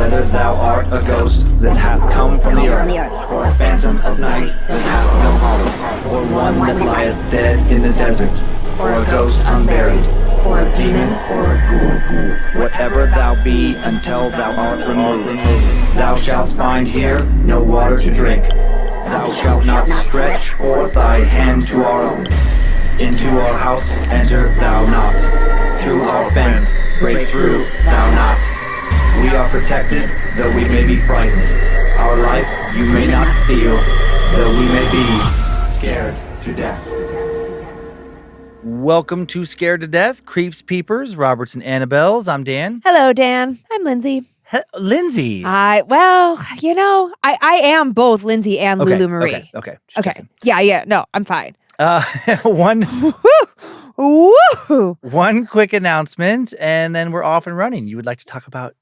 Whether thou art a ghost that hath come from the earth, or a phantom of night that hath no home, or one that lieth dead in the desert, or a ghost unburied, or a demon, or a ghoul, whatever thou be until thou art removed, thou shalt find here no water to drink. Thou shalt not stretch forth thy hand to our own. Into our house enter thou not. Through our fence break through thou not. We are protected, though we may be frightened. Our life you may not steal, though we may be scared to death. Welcome to Scared to Death, Creeps, Peepers, Roberts, and Annabelles. I'm Dan. Hello, Dan. I'm Lynze. Lynze. I am both Lynze and Lulu Marie. Okay. Yeah. No, I'm fine. One Woo! One quick announcement, and then we're off and running. You would like to talk about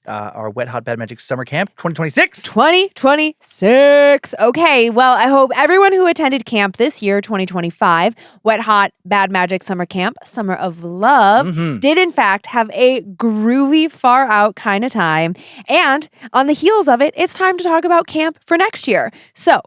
our Wet Hot Bad Magic Summer Camp 2026? 2026. Okay, well, I hope everyone who attended camp this year, 2025, Wet Hot Bad Magic Summer Camp, Summer of Love, did in fact have a groovy, far out kind of time. And on the heels of it, it's time to talk about camp for next year. So,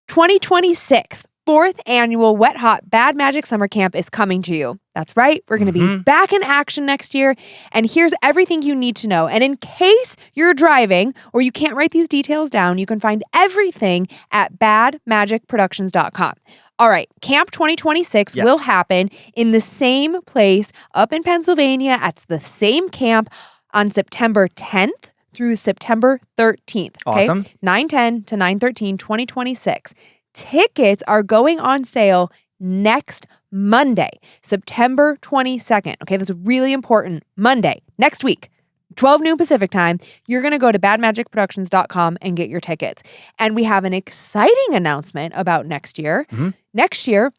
2026. Fourth annual Wet Hot Bad Magic Summer Camp is coming to you. That's right. We're going to be back in action next year. And here's everything you need to know. And in case you're driving or you can't write these details down, you can find everything at badmagicproductions.com. All right. Camp 2026 will happen in the same place up in Pennsylvania at the same camp on September 10th through September 13th. Okay? Awesome. 9/10 to 9/13, 2026. Tickets are going on sale next Monday, September 22nd. Okay, that's really important. Monday, next week, 12 noon Pacific time. You're going to go to badmagicproductions.com and get your tickets. And we have an exciting announcement about next year. Next year,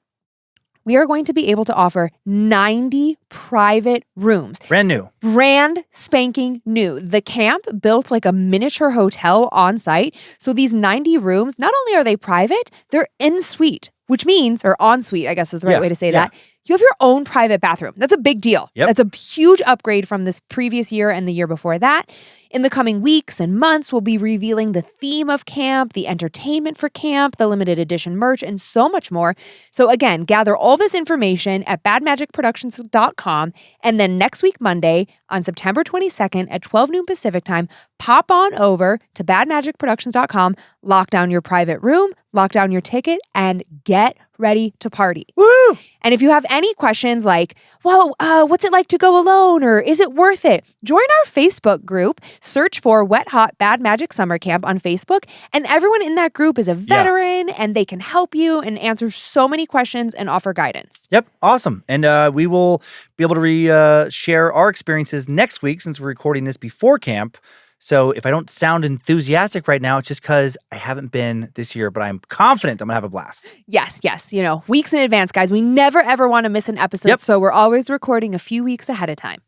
we are going to be able to offer 90 private rooms. Brand spanking new. The camp built like a miniature hotel on site. So these 90 rooms, not only are they private, they're en suite, which means, or en suite, I guess is the right way to say that. You have your own private bathroom. That's a big deal. That's a huge upgrade from this previous year and the year before that. In the coming weeks and months, we'll be revealing the theme of camp, the entertainment for camp, the limited edition merch, and so much more. So again, gather all this information at badmagicproductions.com. And then next week, Monday, on September 22nd at 12 noon Pacific time, pop on over to badmagicproductions.com, lock down your private room, lock down your ticket, and get ready to party. Woo! And if you have any questions like, well, what's it like to go alone, or is it worth it? Join our Facebook group. Search for Wet Hot Bad Magic Summer Camp on Facebook. And everyone in that group is a veteran and they can help you and answer so many questions and offer guidance. Yep. Awesome. And we will be able to share our experiences next week since we're recording this before camp. So if I don't sound enthusiastic right now, it's just because I haven't been this year, but I'm confident I'm going to have a blast. Yes. You know, weeks in advance, guys. We never, ever want to miss an episode. So we're always recording a few weeks ahead of time.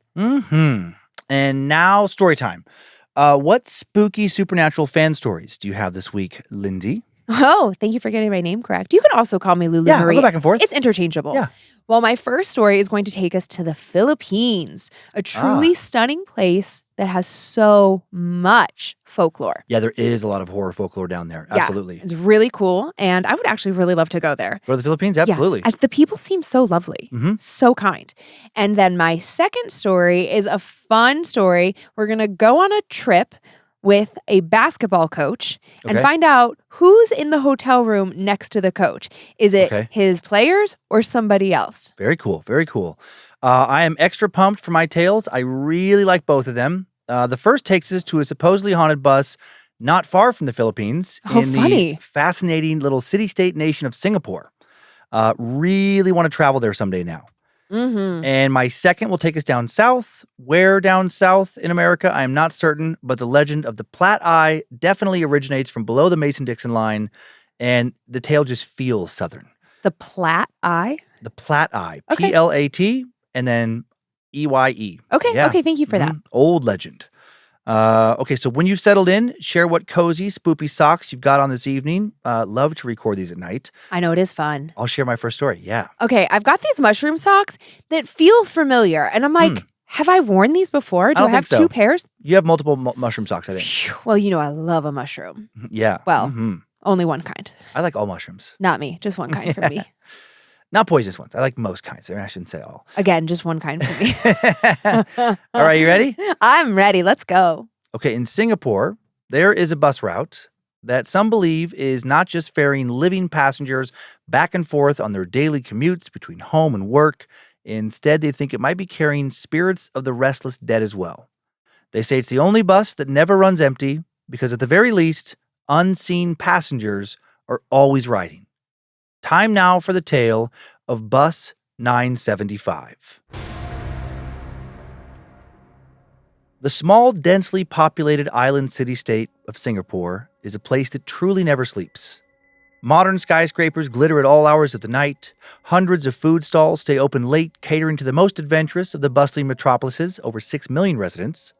And now story time. What spooky supernatural fan stories do you have this week, Lynze? Oh, thank you for getting my name correct. You can also call me Lulu Marie. I'll go back and forth. It's interchangeable. Yeah. Well, my first story is going to take us to the Philippines, a truly stunning place that has so much folklore. Yeah, there is a lot of horror folklore down there. Absolutely. Yeah, it's really cool, and I would actually really love to go there. Go to the Philippines? Absolutely. Yeah, the people seem so lovely, so kind. And then my second story is a fun story. We're going to go on a trip with a basketball coach and find out who's in the hotel room next to the coach. Is it his players or somebody else? Very cool. Very cool. I am extra pumped for my tales. I really like both of them. The first takes us to a supposedly haunted bus not far from the Philippines in the fascinating little city-state nation of Singapore. Really want to travel there someday now. And my second will take us down south. Where down south in America, I am not certain, but the legend of the Plat-Eye definitely originates from below the Mason-Dixon line, and the tale just feels southern. The Plat-Eye? The Plat-Eye. P-L-A-T, and then E-Y-E. Okay, thank you for that. Old legend. Okay, so when you've settled in, share what cozy, spoopy socks you've got on this evening. Love to record these at night. I know, it is fun. I'll share my first story, Okay, I've got these mushroom socks that feel familiar, and I'm like, Have I worn these before? Do I have think so. 2 pairs? You have multiple mushroom socks, I think. Phew. Well, I love a mushroom. Yeah. Well, only one kind. I like all mushrooms. Not me. Just one kind for me. Not poisonous ones. I like most kinds. I shouldn't say all. Again, just one kind for me. All right, you ready? I'm ready. Let's go. Okay, in Singapore, there is a bus route that some believe is not just ferrying living passengers back and forth on their daily commutes between home and work. Instead, they think it might be carrying spirits of the restless dead as well. They say it's the only bus that never runs empty because, at the very least, unseen passengers are always riding. Time now for the tale of Bus 975. The small, densely populated island city-state of Singapore is a place that truly never sleeps. Modern skyscrapers glitter at all hours of the night. Hundreds of food stalls stay open late, catering to the most adventurous of the bustling metropolis's over 6 million residents.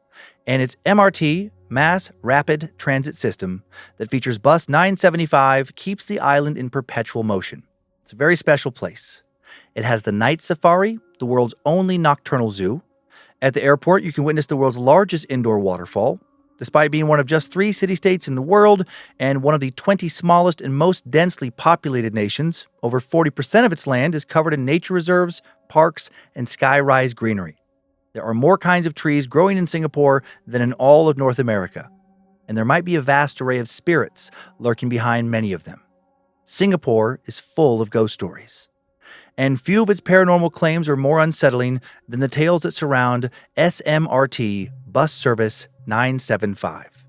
And its MRT, Mass Rapid Transit System, that features Bus 975 keeps the island in perpetual motion. It's a very special place. It has the night safari, the world's only nocturnal zoo. At the airport, you can witness the world's largest indoor waterfall. Despite being one of just 3 city-states in the world and one of the 20 smallest and most densely populated nations, over 40% of its land is covered in nature reserves, parks, and sky-rise greenery. There are more kinds of trees growing in Singapore than in all of North America, and there might be a vast array of spirits lurking behind many of them. Singapore is full of ghost stories, and few of its paranormal claims are more unsettling than the tales that surround SMRT Bus Service 975.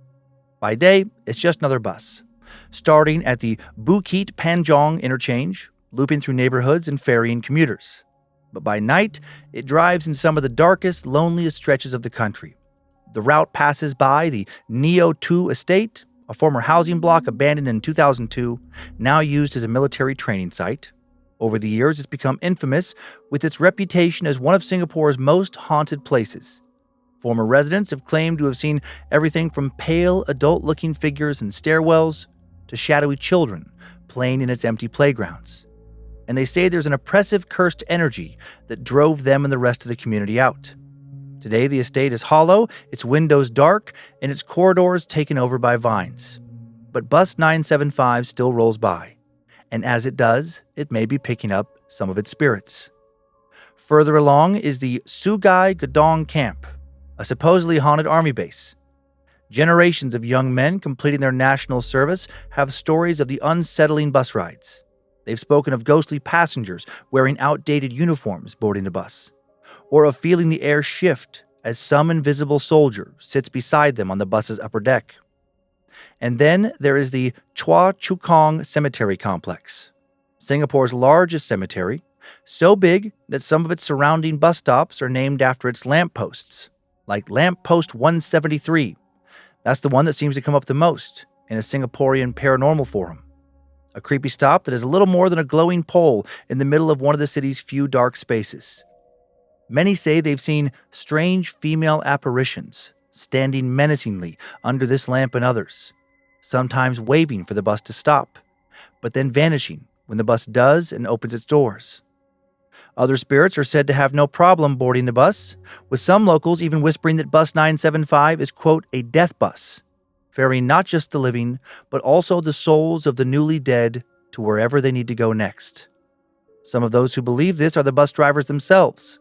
By day, it's just another bus, starting at the Bukit Panjang interchange, looping through neighborhoods and ferrying commuters. But by night, it drives in some of the darkest, loneliest stretches of the country. The route passes by the Neo 2 estate, a former housing block abandoned in 2002, now used as a military training site. Over the years, it's become infamous with its reputation as one of Singapore's most haunted places. Former residents have claimed to have seen everything from pale, adult-looking figures in stairwells to shadowy children playing in its empty playgrounds. And they say there's an oppressive, cursed energy that drove them and the rest of the community out. Today, the estate is hollow, its windows dark, and its corridors taken over by vines. But Bus 975 still rolls by, and as it does, it may be picking up some of its spirits. Further along is the Sungai Gedong Camp, a supposedly haunted army base. Generations of young men completing their national service have stories of the unsettling bus rides. They've spoken of ghostly passengers wearing outdated uniforms boarding the bus, or of feeling the air shift as some invisible soldier sits beside them on the bus's upper deck. And then there is the Choa Chu Kang Cemetery Complex, Singapore's largest cemetery, so big that some of its surrounding bus stops are named after its lampposts, like Lamppost 173. That's the one that seems to come up the most in a Singaporean paranormal forum. A creepy stop that is a little more than a glowing pole in the middle of one of the city's few dark spaces. Many say they've seen strange female apparitions standing menacingly under this lamp and others, sometimes waving for the bus to stop, but then vanishing when the bus does and opens its doors. Other spirits are said to have no problem boarding the bus, with some locals even whispering that Bus 975 is, quote, a death bus, ferrying not just the living, but also the souls of the newly dead to wherever they need to go next. Some of those who believe this are the bus drivers themselves.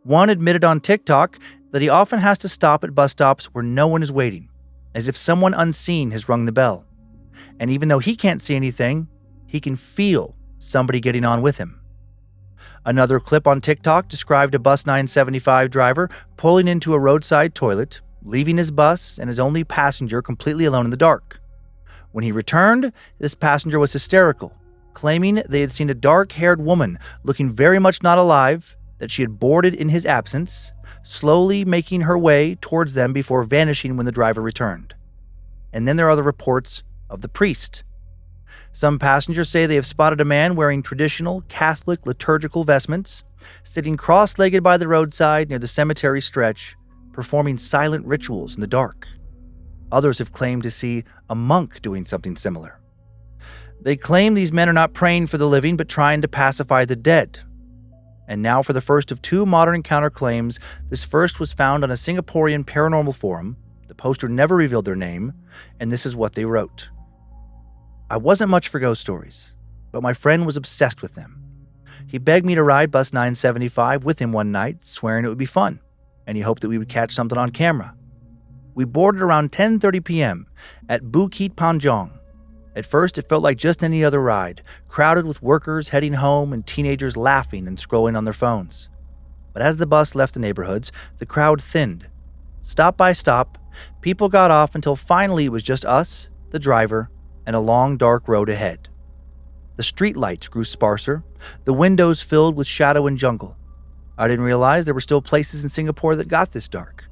One admitted on TikTok that he often has to stop at bus stops where no one is waiting, as if someone unseen has rung the bell. And even though he can't see anything, he can feel somebody getting on with him. Another clip on TikTok described a Bus 975 driver pulling into a roadside toilet, leaving his bus and his only passenger completely alone in the dark. When he returned, this passenger was hysterical, claiming they had seen a dark-haired woman looking very much not alive, that she had boarded in his absence, slowly making her way towards them before vanishing when the driver returned. And then there are the reports of the priest. Some passengers say they have spotted a man wearing traditional Catholic liturgical vestments, sitting cross-legged by the roadside near the cemetery stretch, performing silent rituals in the dark. Others have claimed to see a monk doing something similar. They claim these men are not praying for the living but trying to pacify the dead. And now for the first of 2 modern encounter claims. This first was found on a Singaporean paranormal forum. The poster never revealed their name, and this is what they wrote. I wasn't much for ghost stories, but my friend was obsessed with them. He begged me to ride bus 975 with him one night, swearing it would be fun, and he hoped that we would catch something on camera. We boarded around 10:30 p.m. at Bukit Panjang. At first, it felt like just any other ride, crowded with workers heading home and teenagers laughing and scrolling on their phones. But as the bus left the neighborhoods, the crowd thinned. Stop by stop, people got off until finally it was just us, the driver, and a long dark road ahead. The street lights grew sparser, the windows filled with shadow and jungle. I didn't realize there were still places in Singapore that got this dark.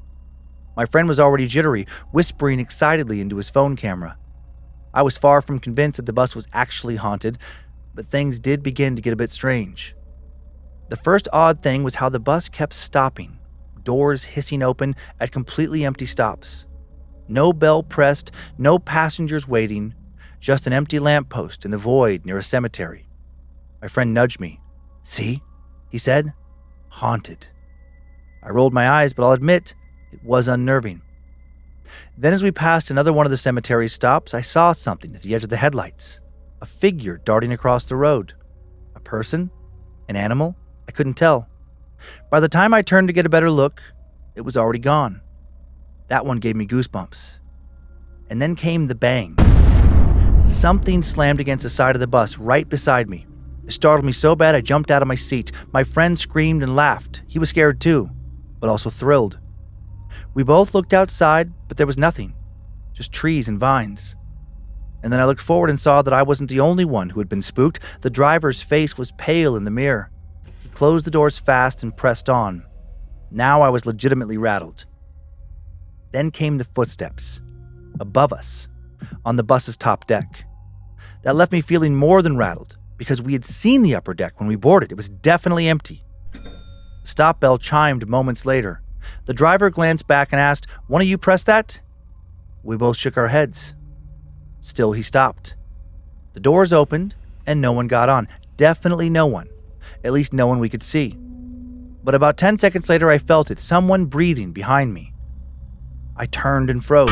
My friend was already jittery, whispering excitedly into his phone camera. I was far from convinced that the bus was actually haunted, but things did begin to get a bit strange. The first odd thing was how the bus kept stopping, doors hissing open at completely empty stops. No bell pressed, no passengers waiting, just an empty lamppost in the void near a cemetery. My friend nudged me. "See?" he said. "Haunted." I rolled my eyes, but I'll admit, it was unnerving. Then as we passed another one of the cemetery stops, I saw something at the edge of the headlights. A figure darting across the road. A person? An animal? I couldn't tell. By the time I turned to get a better look, it was already gone. That one gave me goosebumps. And then came the bang. Something slammed against the side of the bus right beside me. It startled me so bad I jumped out of my seat. My friend screamed and laughed. He was scared too, but also thrilled. We both looked outside, but there was nothing, just trees and vines. And then I looked forward and saw that I wasn't the only one who had been spooked. The driver's face was pale in the mirror. He closed the doors fast and pressed on. Now I was legitimately rattled. Then came the footsteps, above us, on the bus's top deck. That left me feeling more than rattled, because we had seen the upper deck when we boarded. It was definitely empty. The stop bell chimed moments later. The driver glanced back and asked, "One of you press that?" We both shook our heads. Still, he stopped. The doors opened, and no one got on. Definitely no one. At least no one we could see. But about 10 seconds later, I felt it, someone breathing behind me. I turned and froze.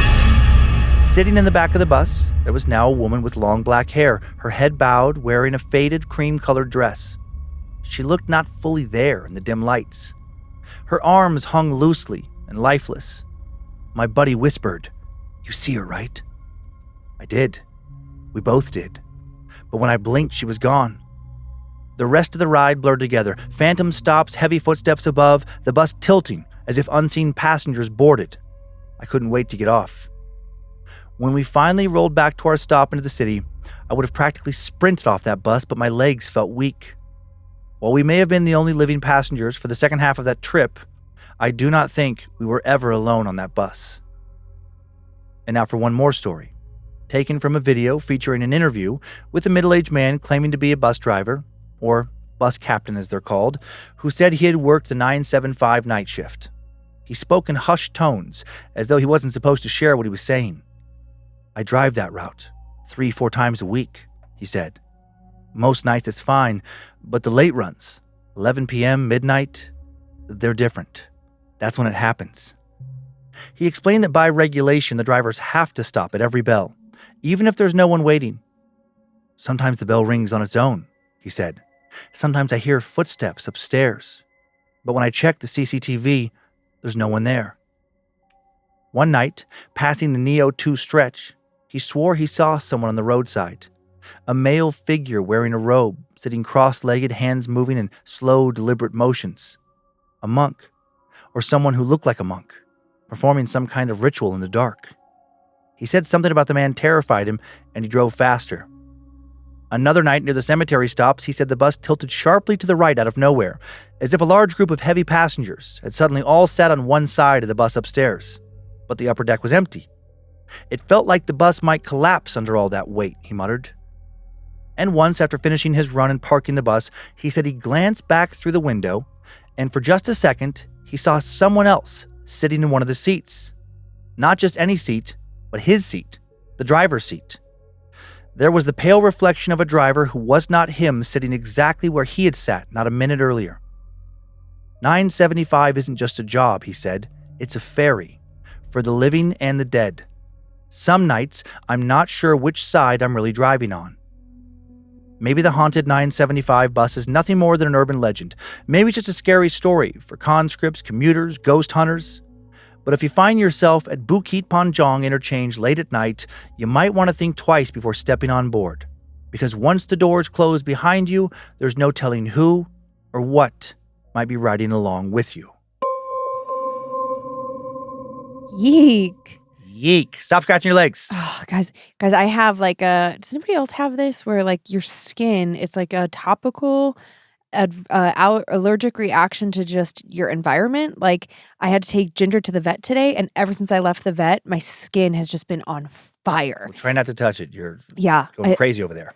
Sitting in the back of the bus, there was now a woman with long black hair, her head bowed, wearing a faded cream-colored dress. She looked not fully there in the dim lights. Her arms hung loosely and lifeless. My buddy whispered, "You see her, right?" I did. We both did. But when I blinked, she was gone. The rest of the ride blurred together. Phantom stops, heavy footsteps above, the bus tilting as if unseen passengers boarded. I couldn't wait to get off. When we finally rolled back to our stop into the city, I would have practically sprinted off that bus, but my legs felt weak. While we may have been the only living passengers for the second half of that trip, I do not think we were ever alone on that bus. And now for one more story, taken from a video featuring an interview with a middle-aged man claiming to be a bus driver, or bus captain as they're called, who said he had worked the 975 night shift. He spoke in hushed tones, as though he wasn't supposed to share what he was saying. "I drive that route 3-4 times a week," he said. "Most nights it's fine, but the late runs, 11 p.m., midnight, they're different. That's when it happens." He explained that by regulation, the drivers have to stop at every bell, even if there's no one waiting. "Sometimes the bell rings on its own," he said. "Sometimes I hear footsteps upstairs. But when I check the CCTV, there's no one there." One night, passing the Neo 2 stretch, he swore he saw someone on the roadside. A male figure wearing a robe, sitting cross-legged, hands moving in slow, deliberate motions. A monk, or someone who looked like a monk, performing some kind of ritual in the dark. He said something about the man terrified him, and he drove faster. Another night near the cemetery stops, he said the bus tilted sharply to the right out of nowhere, as if a large group of heavy passengers had suddenly all sat on one side of the bus upstairs. But the upper deck was empty. "It felt like the bus might collapse under all that weight," he muttered. And once, after finishing his run and parking the bus, he said he glanced back through the window, and for just a second, he saw someone else sitting in one of the seats. Not just any seat, but his seat, the driver's seat. There was the pale reflection of a driver who was not him, sitting exactly where he had sat not a minute earlier. 975 isn't just a job, he said. It's a ferry for the living and the dead. Some nights, I'm not sure which side I'm really driving on. Maybe the haunted 975 bus is nothing more than an urban legend. Maybe it's just a scary story for conscripts, commuters, ghost hunters. But if you find yourself at Bukit Panjang interchange late at night, you might want to think twice before stepping on board. Because once the doors close behind you, there's no telling who or what might be riding along with you. Yeek. Yeek. Stop scratching your legs. Oh, guys, I have like does anybody else have this where like your skin, it's like a topical allergic reaction to just your environment? Like I had to take Ginger to the vet today, and ever since I left the vet, my skin has just been on fire. Well, try not to touch it. You're going crazy over there.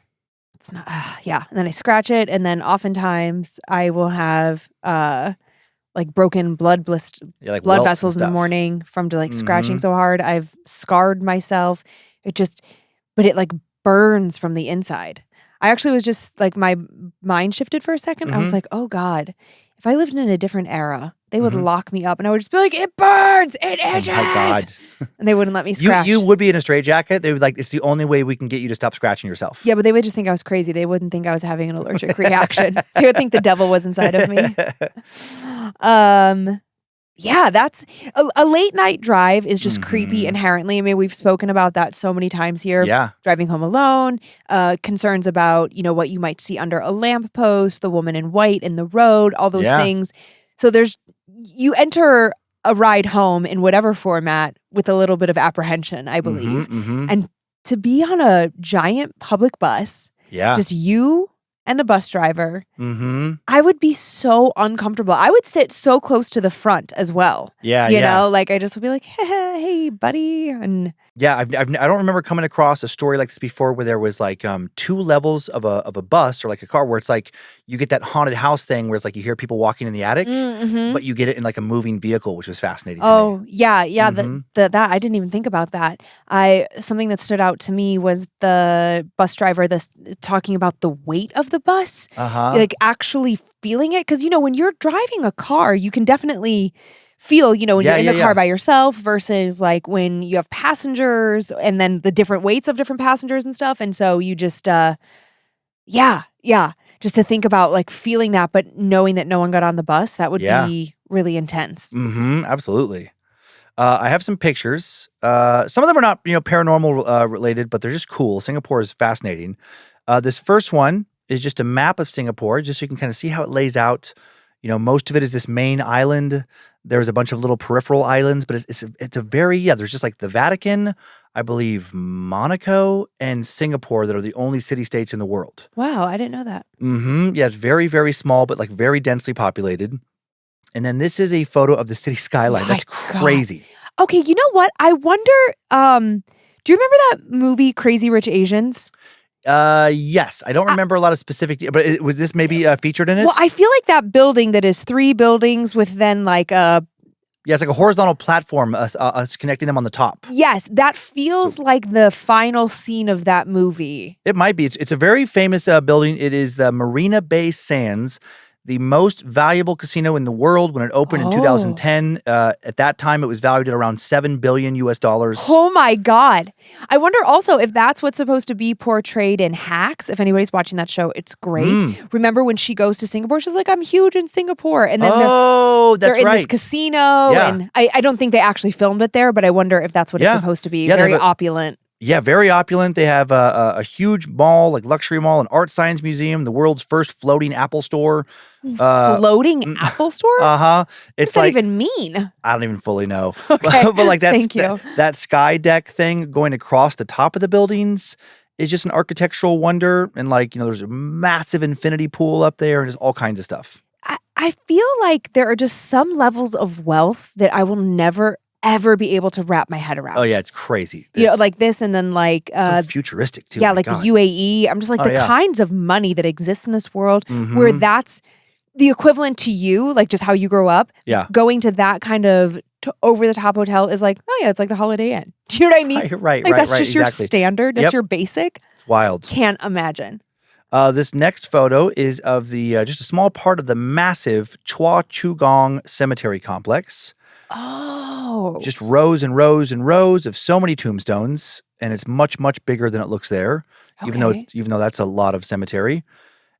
It's not, yeah. And then I scratch it, and then oftentimes I will have like broken blood vessels in the morning from like scratching so hard. I've scarred myself. But it like burns from the inside. I actually was just like, my mind shifted for a second. I was like, oh God, if I lived in a different era, they would lock me up and I would just be like, it burns, it itches. Oh my God. And they wouldn't let me scratch. You would be in a straitjacket. They would like, it's the only way we can get you to stop scratching yourself. Yeah, but they would just think I was crazy. They wouldn't think I was having an allergic reaction. They would think the devil was inside of me. Yeah, that's a late night drive is just creepy inherently. I mean, we've spoken about that so many times here. Yeah. Driving home alone, concerns about, what you might see under a lamppost, the woman in white in the road, all those things. So you enter a ride home in whatever format with a little bit of apprehension, I believe. And to be on a giant public bus, just you and a bus driver, I would be so uncomfortable. I would sit so close to the front as well. Yeah, you know, like I just would be like, hey, buddy. And yeah, I don't remember coming across a story like this before where there was like 2 levels of a bus or like a car where it's like you get that haunted house thing where it's like you hear people walking in the attic, but you get it in like a moving vehicle, which was fascinating to me. Yeah. That I didn't even think about that. Something that stood out to me was the bus driver talking about the weight of the bus, like actually feeling it. Because, when you're driving a car, you can definitely feel, when you're in the car by yourself versus like when you have passengers and then the different weights of different passengers and stuff. And so you just, just to think about like feeling that, but knowing that no one got on the bus, that would be really intense. Absolutely. I have some pictures. Some of them are not, paranormal related, but they're just cool. Singapore is fascinating. This first one is just a map of Singapore, just so you can kind of see how it lays out. Most of it is this main island. There's a bunch of little peripheral islands, but it's a very, there's just like the Vatican, I believe Monaco, and Singapore that are the only city-states in the world. Wow, I didn't know that. Yeah, it's very, very small, but like very densely populated. And then this is a photo of the city skyline. That's crazy. God. Okay, you know what? I wonder, do you remember that movie Crazy Rich Asians? Yes. I don't remember a lot of specific, but was this maybe featured in it? Well, I feel like that building that is 3 buildings with then like a... Yeah, it's like a horizontal platform, us connecting them on the top. Yes, that feels like the final scene of that movie. It might be. It's a very famous building. It is the Marina Bay Sands, the most valuable casino in the world when it opened in 2010. At that time, it was valued at around $7 billion US. Oh my God. I wonder also if that's what's supposed to be portrayed in Hacks. If anybody's watching that show, it's great. Remember when she goes to Singapore, she's like, I'm huge in Singapore. And then they're in this casino. Yeah. And I don't think they actually filmed it there, but I wonder if that's what it's supposed to be. Very opulent. Yeah, very opulent. They have a huge mall, like luxury mall, an art science museum, the world's first floating Apple store. Floating Apple store? What does that even mean? I don't even fully know. Okay. But like Thank you. That sky deck thing going across the top of the buildings is just an architectural wonder. And like, there's a massive infinity pool up there and just all kinds of stuff. I feel like there are just some levels of wealth that I will never ever be able to wrap my head around. Oh yeah, it's crazy. Like this, and then like so futuristic too. Yeah, like the UAE. I'm just like kinds of money that exists in this world where that's the equivalent to you, like just how you grow up. Yeah, going to that kind of over the top hotel is like, oh yeah, it's like the Holiday Inn. Do you know what I mean? Right. Like that's just your standard. That's your basic. It's wild. Can't imagine. This next photo is of the just a small part of the massive Chua Chu Gong Cemetery Complex. Oh. Just rows and rows and rows of so many tombstones, and it's much, much bigger than it looks there, even though that's a lot of cemetery.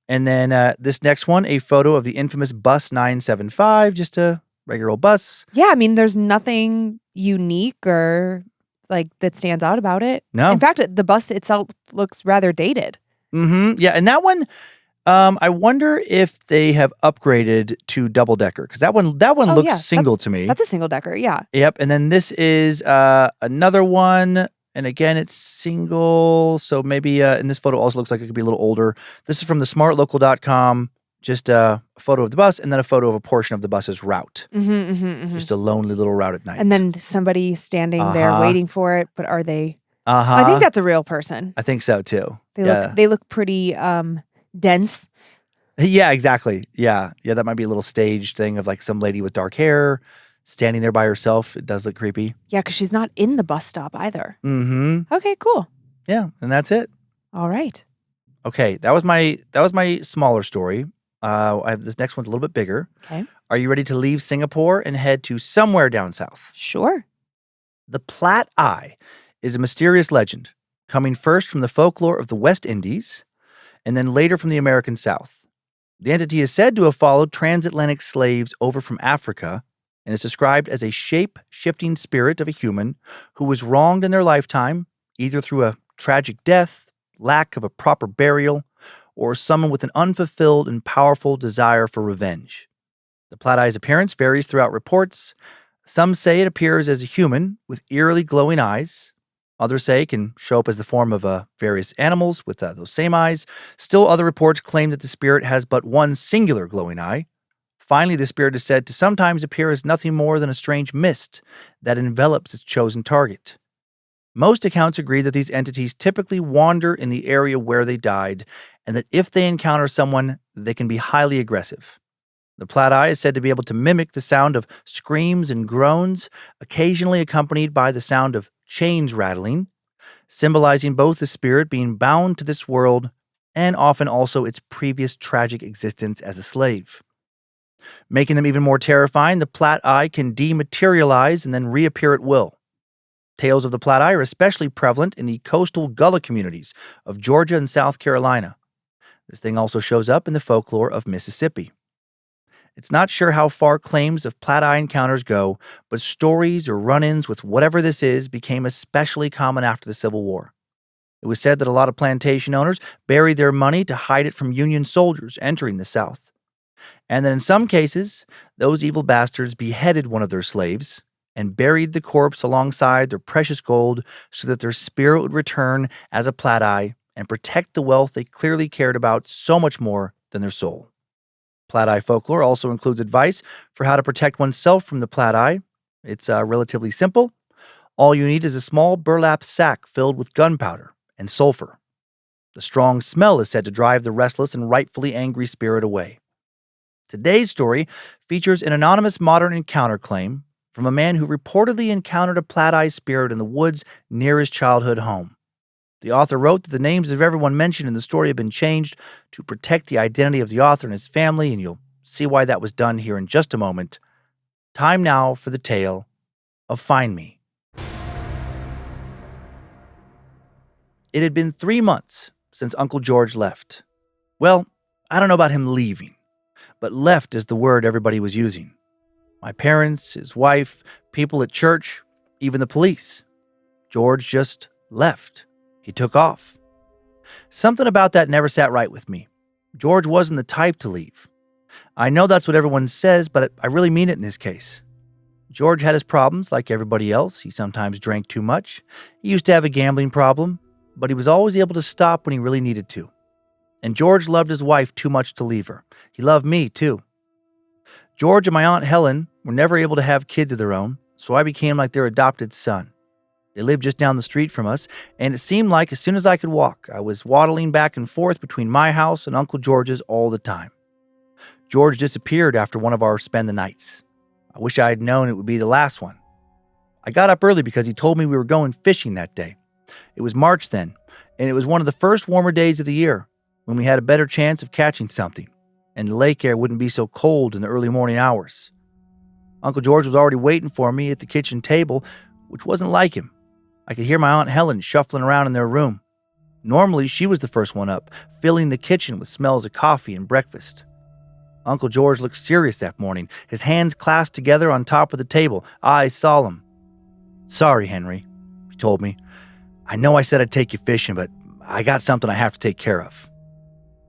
And then this next one, a photo of the infamous Bus 975, just a regular old bus. Yeah, I mean, there's nothing unique or like that stands out about it. No. In fact, the bus itself looks rather dated. Mm-hmm. Yeah, and that one, I wonder if they have upgraded to double decker because that one looks single to me. That's a single decker, yeah. Yep, and then this is another one, and again it's single. So maybe, and this photo also looks like it could be a little older. This is from the smartlocal.com. Just a photo of the bus, and then a photo of a portion of the bus's route. Just a lonely little route at night. And then somebody standing there waiting for it, but are they? I think that's a real person. I think so too. They look pretty dense. Yeah, exactly. Yeah, that might be a little staged thing of like some lady with dark hair standing there by herself. It does look creepy. Yeah, because she's not in the bus stop either. Mm-hmm. Okay, cool. Yeah, and that's it. All right. Okay, that was my smaller story. I have this next one's a little bit bigger. Okay. Are you ready to leave Singapore and head to somewhere down south? Sure. The Plat-Eye is a mysterious legend, coming first from the folklore of the West Indies and then later from the American South. The entity is said to have followed transatlantic slaves over from Africa and is described as a shape-shifting spirit of a human who was wronged in their lifetime, either through a tragic death, lack of a proper burial, or someone with an unfulfilled and powerful desire for revenge. The Plat-Eye's appearance varies throughout reports. Some say it appears as a human with eerily glowing eyes. Others say it can show up as the form of various animals with those same eyes. Still, other reports claim that the spirit has but one singular glowing eye. Finally, the spirit is said to sometimes appear as nothing more than a strange mist that envelops its chosen target. Most accounts agree that these entities typically wander in the area where they died, and that if they encounter someone, they can be highly aggressive. The Plat-Eye is said to be able to mimic the sound of screams and groans, occasionally accompanied by the sound of chains rattling, symbolizing both the spirit being bound to this world and often also its previous tragic existence as a slave. Making them even more terrifying, the Plat-Eye can dematerialize and then reappear at will. Tales of the Plat-Eye are especially prevalent in the coastal Gullah communities of Georgia and South Carolina. This thing also shows up in the folklore of Mississippi. It's not sure how far claims of Plat-Eye encounters go, but stories or run-ins with whatever this is became especially common after the Civil War. It was said that a lot of plantation owners buried their money to hide it from Union soldiers entering the South. And that in some cases, those evil bastards beheaded one of their slaves and buried the corpse alongside their precious gold so that their spirit would return as a Plat-Eye and protect the wealth they clearly cared about so much more than their soul. Plat-Eye folklore also includes advice for how to protect oneself from the Plat-Eye. It's relatively simple. All you need is a small burlap sack filled with gunpowder and sulfur. The strong smell is said to drive the restless and rightfully angry spirit away. Today's story features an anonymous modern encounter claim from a man who reportedly encountered a Plat-Eye spirit in the woods near his childhood home. The author wrote that the names of everyone mentioned in the story have been changed to protect the identity of the author and his family, and you'll see why that was done here in just a moment. Time now for the tale of Find Me. It had been 3 months since Uncle George left. Well, I don't know about him leaving, but left is the word everybody was using. My parents, his wife, people at church, even the police. George just left. He took off. Something about that never sat right with me. George wasn't the type to leave. I know that's what everyone says, but I really mean it in this case. George had his problems like everybody else. He sometimes drank too much. He used to have a gambling problem, but he was always able to stop when he really needed to. And George loved his wife too much to leave her. He loved me, too. George and my Aunt Helen were never able to have kids of their own, so I became like their adopted son. They lived just down the street from us, and it seemed like as soon as I could walk, I was waddling back and forth between my house and Uncle George's all the time. George disappeared after one of our spend the nights. I wish I had known it would be the last one. I got up early because he told me we were going fishing that day. It was March then, and it was one of the first warmer days of the year. when we had a better chance of catching something, and the lake air wouldn't be so cold in the early morning hours. Uncle George was already waiting for me at the kitchen table, which wasn't like him. I could hear my Aunt Helen shuffling around in their room. Normally, she was the first one up, filling the kitchen with smells of coffee and breakfast. Uncle George looked serious that morning, his hands clasped together on top of the table, eyes solemn. "Sorry, Henry," he told me. "I know I said I'd take you fishing, but I got something I have to take care of."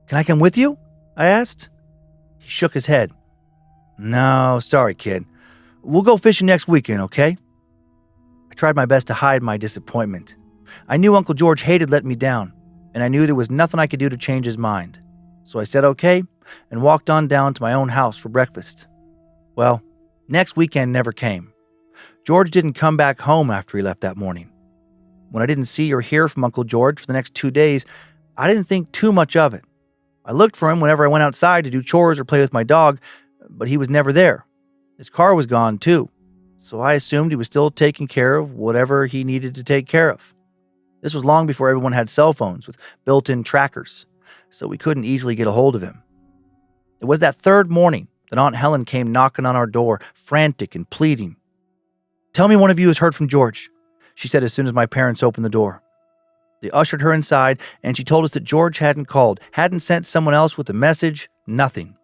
"Can I come with you?" I asked. He shook his head. "No, sorry, kid. We'll go fishing next weekend, okay?" I tried my best to hide my disappointment. I knew Uncle George hated letting me down, and I knew there was nothing I could do to change his mind. So I said okay and walked on down to my own house for breakfast. Well, next weekend never came. George didn't come back home after he left that morning. When I didn't see or hear from Uncle George for the next 2 days, I didn't think too much of it. I looked for him whenever I went outside to do chores or play with my dog, but he was never there. His car was gone too, so I assumed he was still taking care of whatever he needed to take care of. This was long before everyone had cell phones with built-in trackers, so we couldn't easily get a hold of him. It was that third morning that Aunt Helen came knocking on our door, frantic and pleading. "Tell me one of you has heard from George," she said as soon as my parents opened the door. They ushered her inside, and she told us that George hadn't called, hadn't sent someone else with a message, nothing.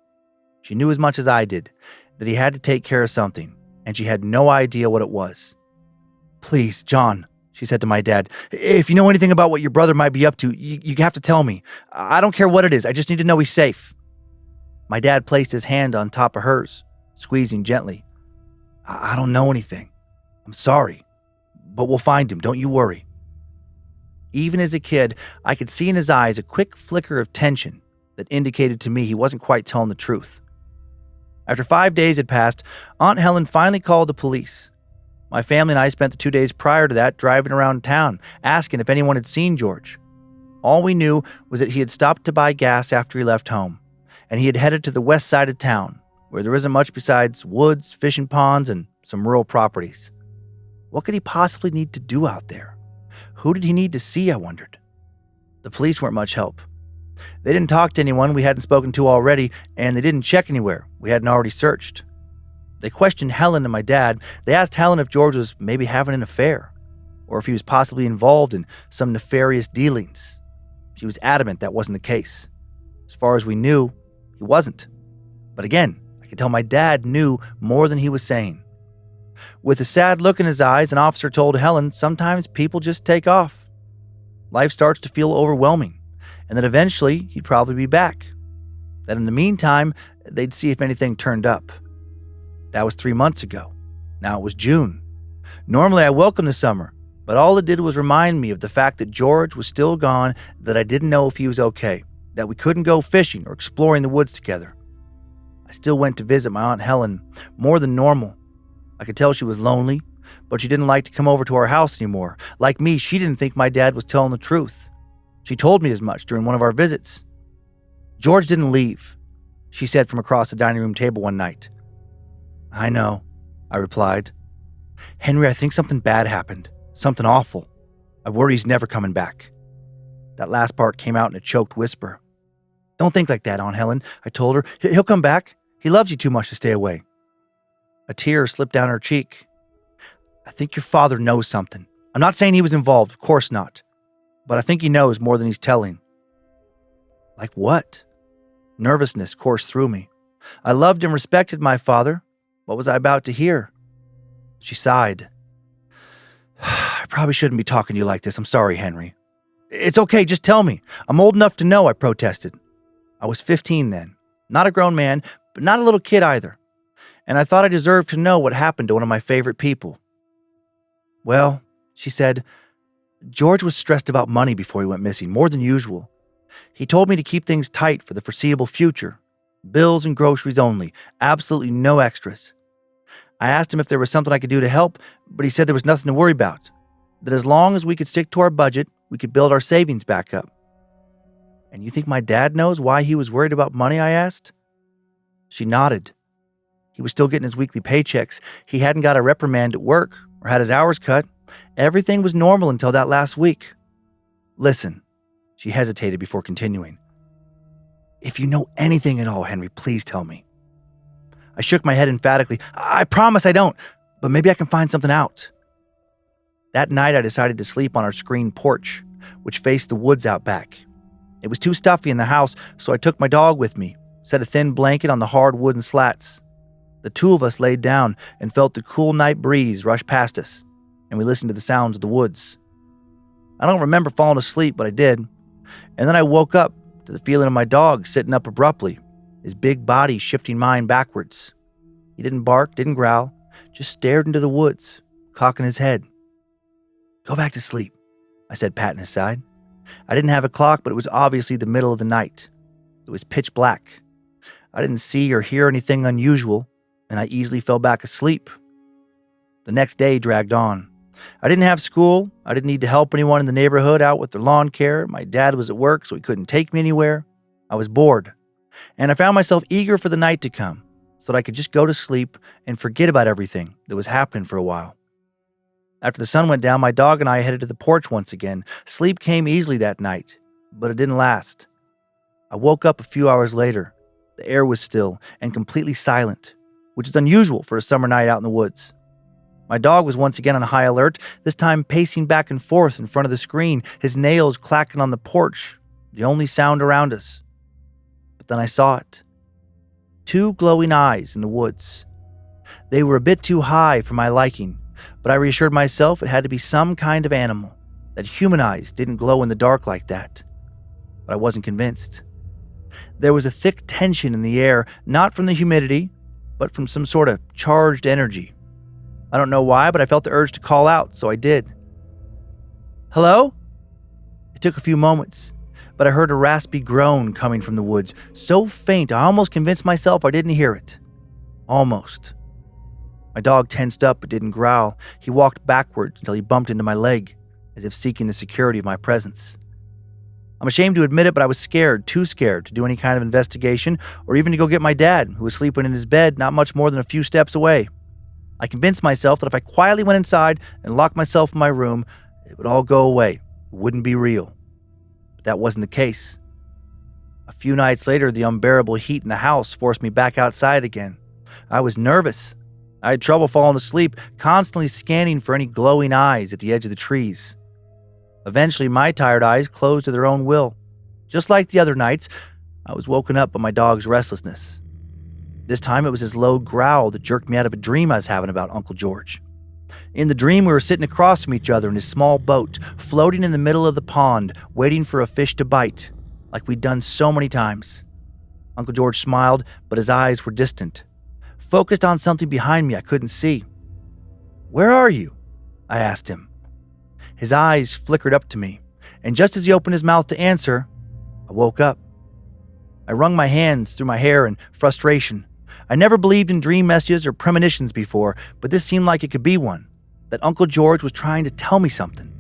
She knew as much as I did, that he had to take care of something, and she had no idea what it was. "Please, John," she said to my dad, "if you know anything about what your brother might be up to, you have to tell me. I don't care what it is, I just need to know he's safe." My dad placed his hand on top of hers, squeezing gently. I don't know anything. I'm sorry, but we'll find him, don't you worry." Even as a kid, I could see in his eyes a quick flicker of tension that indicated to me he wasn't quite telling the truth. After 5 days had passed, Aunt Helen finally called the police. My family and I spent the 2 days prior to that driving around town, asking if anyone had seen George. All we knew was that he had stopped to buy gas after he left home, and he had headed to the west side of town, where there isn't much besides woods, fishing ponds, and some rural properties. What could he possibly need to do out there? Who did he need to see, I wondered. The police weren't much help. They didn't talk to anyone we hadn't spoken to already, and they didn't check anywhere we hadn't already searched. They questioned Helen and my dad. They asked Helen if George was maybe having an affair, or if he was possibly involved in some nefarious dealings. She was adamant that wasn't the case. As far as we knew, he wasn't. But again, I could tell my dad knew more than he was saying. With a sad look in his eyes, an officer told Helen sometimes people just take off. Life starts to feel overwhelming, and that eventually he'd probably be back. That in the meantime, they'd see if anything turned up. That was 3 months ago. Now it was June. Normally I welcome the summer, but all it did was remind me of the fact that George was still gone, that I didn't know if he was okay, that we couldn't go fishing or exploring the woods together. I still went to visit my Aunt Helen, more than normal. I could tell she was lonely, but she didn't like to come over to our house anymore. Like me, she didn't think my dad was telling the truth. She told me as much during one of our visits. "George didn't leave," she said from across the dining room table one night. "I know," I replied. "Henry, I think something bad happened. Something awful. I worry he's never coming back." That last part came out in a choked whisper. "Don't think like that, Aunt Helen," I told her. "He'll come back. He loves you too much to stay away." A tear slipped down her cheek. "I think your father knows something. I'm not saying he was involved, of course not. But I think he knows more than he's telling." Like what? Nervousness coursed through me. I loved and respected my father. What was I about to hear? She sighed. "I probably shouldn't be talking to you like this. I'm sorry, Henry." "It's okay, just tell me. I'm old enough to know," I protested. I was 15 then. Not a grown man, but not a little kid either. And I thought I deserved to know what happened to one of my favorite people. "Well," she said, "George was stressed about money before he went missing, more than usual. He told me to keep things tight for the foreseeable future. Bills and groceries only, absolutely no extras. I asked him if there was something I could do to help, but he said there was nothing to worry about. That as long as we could stick to our budget, we could build our savings back up." "And you think my dad knows why he was worried about money?" I asked. She nodded. He was still getting his weekly paychecks. He hadn't got a reprimand at work or had his hours cut. Everything was normal until that last week. "Listen," she hesitated before continuing. If you know anything at all, Henry, please tell me. I shook my head emphatically. I promise I don't, but maybe I can find something out. That night, I decided to sleep on our screened porch, which faced the woods out back. It was too stuffy in the house, so I took my dog with me, set a thin blanket on the hard wooden slats. The two of us laid down and felt the cool night breeze rush past us, and we listened to the sounds of the woods. I don't remember falling asleep, but I did. And then I woke up to the feeling of my dog sitting up abruptly, his big body shifting mine backwards. He didn't bark, didn't growl, just stared into the woods, cocking his head. Go back to sleep, I said, patting his side. I didn't have a clock, but it was obviously the middle of the night. It was pitch black. I didn't see or hear anything unusual, and I easily fell back asleep. The next day dragged on. I didn't have school. I didn't need to help anyone in the neighborhood out with their lawn care. My dad was at work, so he couldn't take me anywhere. I was bored, and I found myself eager for the night to come so that I could just go to sleep and forget about everything that was happening for a while. After the sun went down, my dog and I headed to the porch once again. Sleep came easily that night, but it didn't last. I woke up a few hours later. The air was still and completely silent, which is unusual for a summer night out in the woods. My dog was once again on high alert, this time pacing back and forth in front of the screen, his nails clacking on the porch, the only sound around us. But then I saw it. 2 glowing eyes in the woods. They were a bit too high for my liking, but I reassured myself it had to be some kind of animal, that human eyes didn't glow in the dark like that. But I wasn't convinced. There was a thick tension in the air, not from the humidity, but from some sort of charged energy. I don't know why, but I felt the urge to call out, so I did. Hello? It took a few moments, but I heard a raspy groan coming from the woods, so faint I almost convinced myself I didn't hear it. Almost. My dog tensed up but didn't growl. He walked backwards until he bumped into my leg, as if seeking the security of my presence. I'm ashamed to admit it, but I was scared, too scared to do any kind of investigation or even to go get my dad, who was sleeping in his bed not much more than a few steps away. I convinced myself that if I quietly went inside and locked myself in my room, it would all go away. It wouldn't be real. But that wasn't the case. A few nights later, the unbearable heat in the house forced me back outside again. I was nervous. I had trouble falling asleep, constantly scanning for any glowing eyes at the edge of the trees. Eventually, my tired eyes closed of their own will. Just like the other nights, I was woken up by my dog's restlessness. This time, it was his low growl that jerked me out of a dream I was having about Uncle George. In the dream, we were sitting across from each other in his small boat, floating in the middle of the pond, waiting for a fish to bite, like we'd done so many times. Uncle George smiled, but his eyes were distant, focused on something behind me I couldn't see. "Where are you?" I asked him. His eyes flickered up to me, and just as he opened his mouth to answer, I woke up. I wrung my hands through my hair in frustration. I never believed in dream messages or premonitions before, but this seemed like it could be one, that Uncle George was trying to tell me something.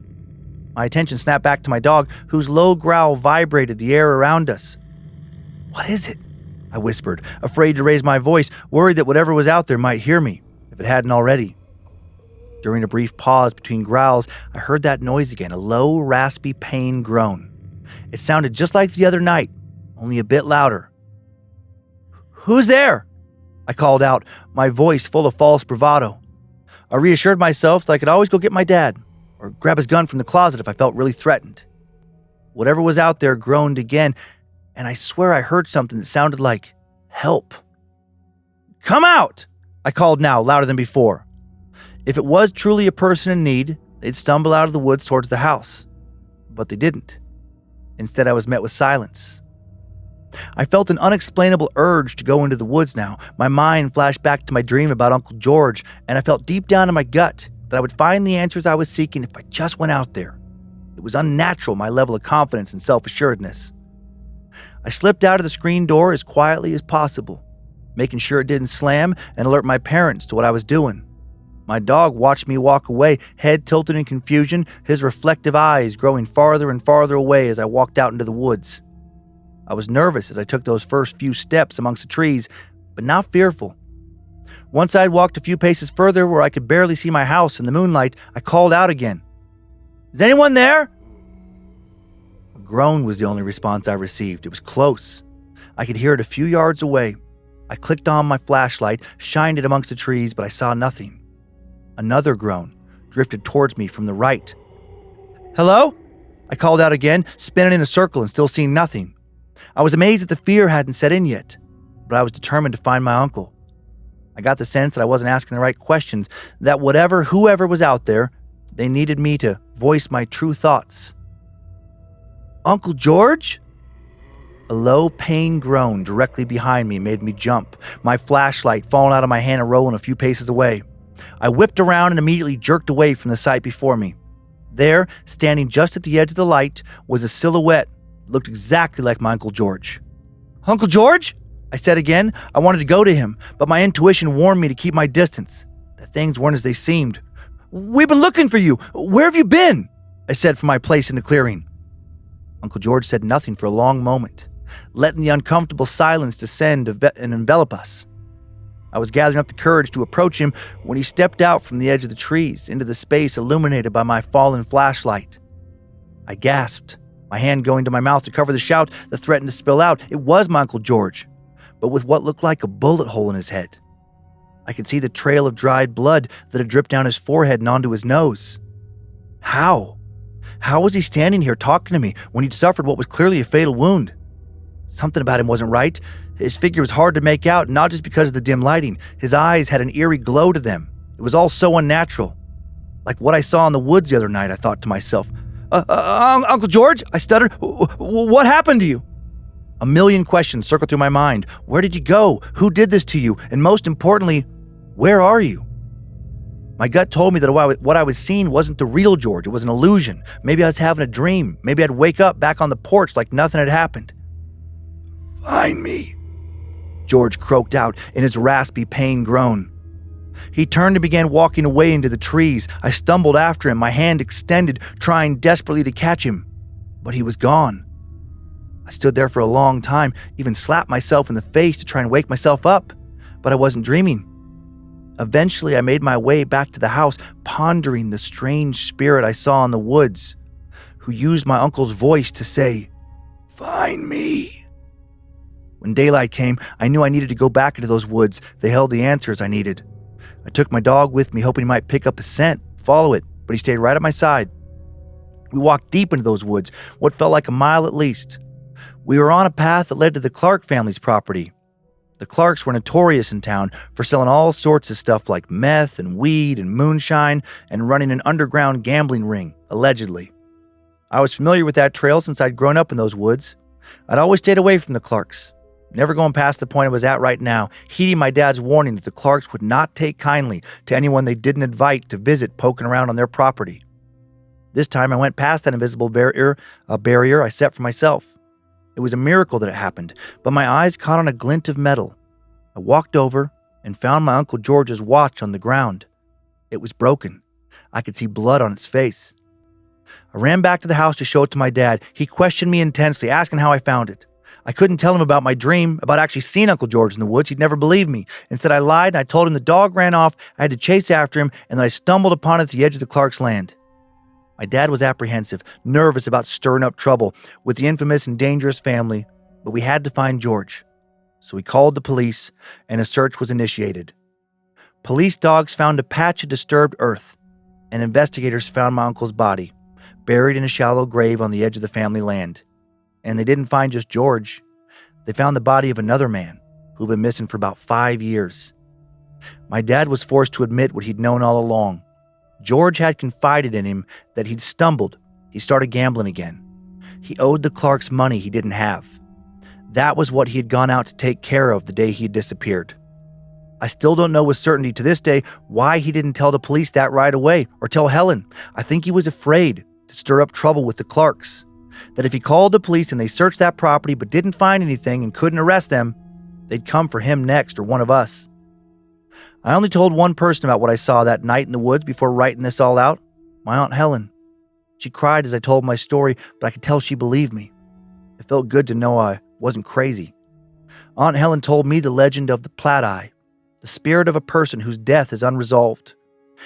My attention snapped back to my dog, whose low growl vibrated the air around us. "What is it?" I whispered, afraid to raise my voice, worried that whatever was out there might hear me, if it hadn't already. During a brief pause between growls, I heard that noise again, a low, raspy pain groan. It sounded just like the other night, only a bit louder. "Who's there?" I called out, my voice full of false bravado. I reassured myself that I could always go get my dad, or grab his gun from the closet if I felt really threatened. Whatever was out there groaned again, and I swear I heard something that sounded like help. "Come out!" I called now, louder than before. If it was truly a person in need, they'd stumble out of the woods towards the house. But they didn't. Instead, I was met with silence. I felt an unexplainable urge to go into the woods now. My mind flashed back to my dream about Uncle George, and I felt deep down in my gut that I would find the answers I was seeking if I just went out there. It was unnatural, my level of confidence and self-assuredness. I slipped out of the screen door as quietly as possible, making sure it didn't slam and alert my parents to what I was doing. My dog watched me walk away, head tilted in confusion, his reflective eyes growing farther and farther away as I walked out into the woods. I was nervous as I took those first few steps amongst the trees, but not fearful. Once I'd walked a few paces further where I could barely see my house in the moonlight, I called out again. "Is anyone there?" A groan was the only response I received. It was close. I could hear it a few yards away. I clicked on my flashlight, shined it amongst the trees, but I saw nothing. Another groan drifted towards me from the right. "Hello?" I called out again, spinning in a circle and still seeing nothing. I was amazed that the fear hadn't set in yet, but I was determined to find my uncle. I got the sense that I wasn't asking the right questions, that whoever was out there, they needed me to voice my true thoughts. "Uncle George?" A low, pain groan directly behind me made me jump, my flashlight falling out of my hand and rolling a few paces away. I whipped around and immediately jerked away from the sight before me. There, standing just at the edge of the light, was a silhouette that looked exactly like my Uncle George. "Uncle George?" I said again. I wanted to go to him, but my intuition warned me to keep my distance, that things weren't as they seemed. "We've been looking for you. Where have you been?" I said from my place in the clearing. Uncle George said nothing for a long moment, letting the uncomfortable silence descend and envelop us. I was gathering up the courage to approach him when he stepped out from the edge of the trees into the space illuminated by my fallen flashlight. I gasped, my hand going to my mouth to cover the shout that threatened to spill out. It was my Uncle George, but with what looked like a bullet hole in his head. I could see the trail of dried blood that had dripped down his forehead and onto his nose. How? How was he standing here talking to me when he'd suffered what was clearly a fatal wound? Something about him wasn't right. His figure was hard to make out, not just because of the dim lighting. His eyes had an eerie glow to them. It was all so unnatural. Like what I saw in the woods the other night, I thought to myself. Uncle George, I stuttered. What happened to you? A million questions circled through my mind. Where did you go? Who did this to you? And most importantly, where are you? My gut told me that what I was seeing wasn't the real George. It was an illusion. Maybe I was having a dream. Maybe I'd wake up back on the porch like nothing had happened. "Find me," George croaked out in his raspy pain groan. He turned and began walking away into the trees. I stumbled after him, my hand extended, trying desperately to catch him. But he was gone. I stood there for a long time, even slapped myself in the face to try and wake myself up. But I wasn't dreaming. Eventually, I made my way back to the house, pondering the strange spirit I saw in the woods, who used my uncle's voice to say, "Find me." When daylight came, I knew I needed to go back into those woods. They held the answers I needed. I took my dog with me, hoping he might pick up a scent, follow it, but he stayed right at my side. We walked deep into those woods, what felt like a mile at least. We were on a path that led to the Clark family's property. The Clarks were notorious in town for selling all sorts of stuff like meth and weed and moonshine and running an underground gambling ring, allegedly. I was familiar with that trail since I'd grown up in those woods. I'd always stayed away from the Clarks, never going past the point I was at right now, heeding my dad's warning that the Clarks would not take kindly to anyone they didn't invite to visit poking around on their property. This time I went past that invisible barrier I set for myself. It was a miracle that it happened, but my eyes caught on a glint of metal. I walked over and found my Uncle George's watch on the ground. It was broken. I could see blood on its face. I ran back to the house to show it to my dad. He questioned me intensely, asking how I found it. I couldn't tell him about my dream, about actually seeing Uncle George in the woods. He'd never believe me. Instead, I lied and I told him the dog ran off, I had to chase after him, and that I stumbled upon it at the edge of the Clark's land. My dad was apprehensive, nervous about stirring up trouble with the infamous and dangerous family, but we had to find George. So we called the police, and a search was initiated. Police dogs found a patch of disturbed earth, and investigators found my uncle's body, buried in a shallow grave on the edge of the family land. And they didn't find just George. They found the body of another man who'd been missing for about 5 years. My dad was forced to admit what he'd known all along. George had confided in him that he'd stumbled. He started gambling again. He owed the Clarks money he didn't have. That was what he had gone out to take care of the day he had disappeared. I still don't know with certainty to this day why he didn't tell the police that right away or tell Helen. I think he was afraid to stir up trouble with the Clarks. That if he called the police and they searched that property but didn't find anything and couldn't arrest them, they'd come for him next or one of us. I only told one person about what I saw that night in the woods before writing this all out, my Aunt Helen. She cried as I told my story, but I could tell she believed me. It felt good to know I wasn't crazy. Aunt Helen told me the legend of the Plat-Eye, the spirit of a person whose death is unresolved.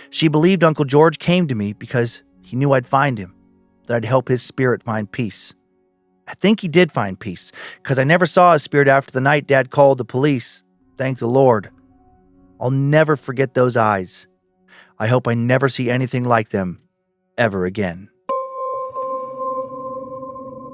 She believed Uncle George came to me because he knew I'd find him, that I'd help his spirit find peace. I think he did find peace, because I never saw his spirit after the night Dad called the police. Thank the Lord. I'll never forget those eyes. I hope I never see anything like them ever again.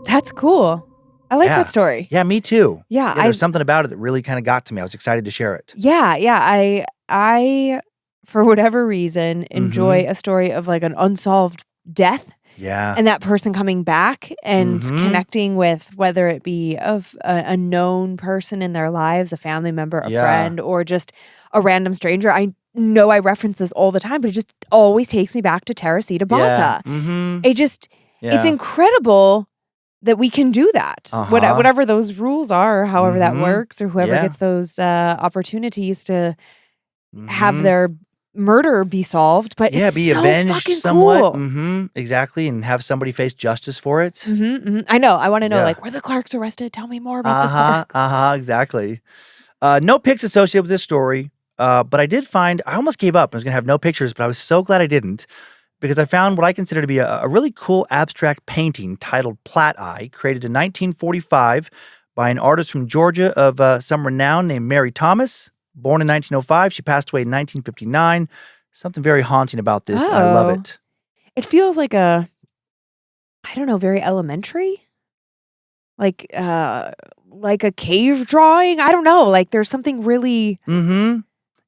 That's cool. I like that story. Yeah, me too. Yeah, there's something about it that really kind of got to me. I was excited to share it. Yeah. I for whatever reason, enjoy a story of like an unsolved death. Yeah. And that person coming back and connecting with whether it be of a known person in their lives, a family member, a friend, or just a random stranger. I know I reference this all the time, but it just always takes me back to Teresita Basa. Yeah. It just, it's incredible that we can do that. Whatever those rules are, or however that works, or whoever gets those opportunities to have their murder be solved, but it's be so avenged fucking somewhat. cool. Exactly, and have somebody face justice for it. I know. I want to know, like, were the Clarks arrested? Tell me more about the Clarks. Exactly. No pics associated with this story, but I did find, I almost gave up. I was going to have no pictures, but I was so glad I didn't, because I found what I consider to be a really cool abstract painting titled Plat-Eye, created in 1945 by an artist from Georgia of some renown named Mary Thomas. Born in 1905, she passed away in 1959. Something very haunting about this. I love it. It feels like I don't know, very elementary. Like a cave drawing. I don't know. Like there's something really Yeah,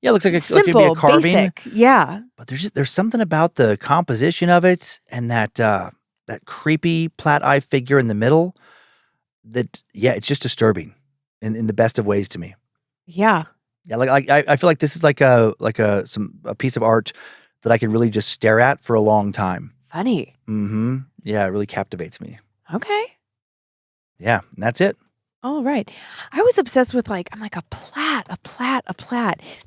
it looks like simple, it could be a carving. Basic. Yeah. But there's something about the composition of it and that creepy Plat-Eye figure in the middle that, it's just disturbing in the best of ways to me. Yeah. Yeah, like I feel like this is like a piece of art that I could really just stare at for a long time. Funny. Yeah, it really captivates me. Okay. Yeah, and that's it. All right. I was obsessed with I'm like a plat.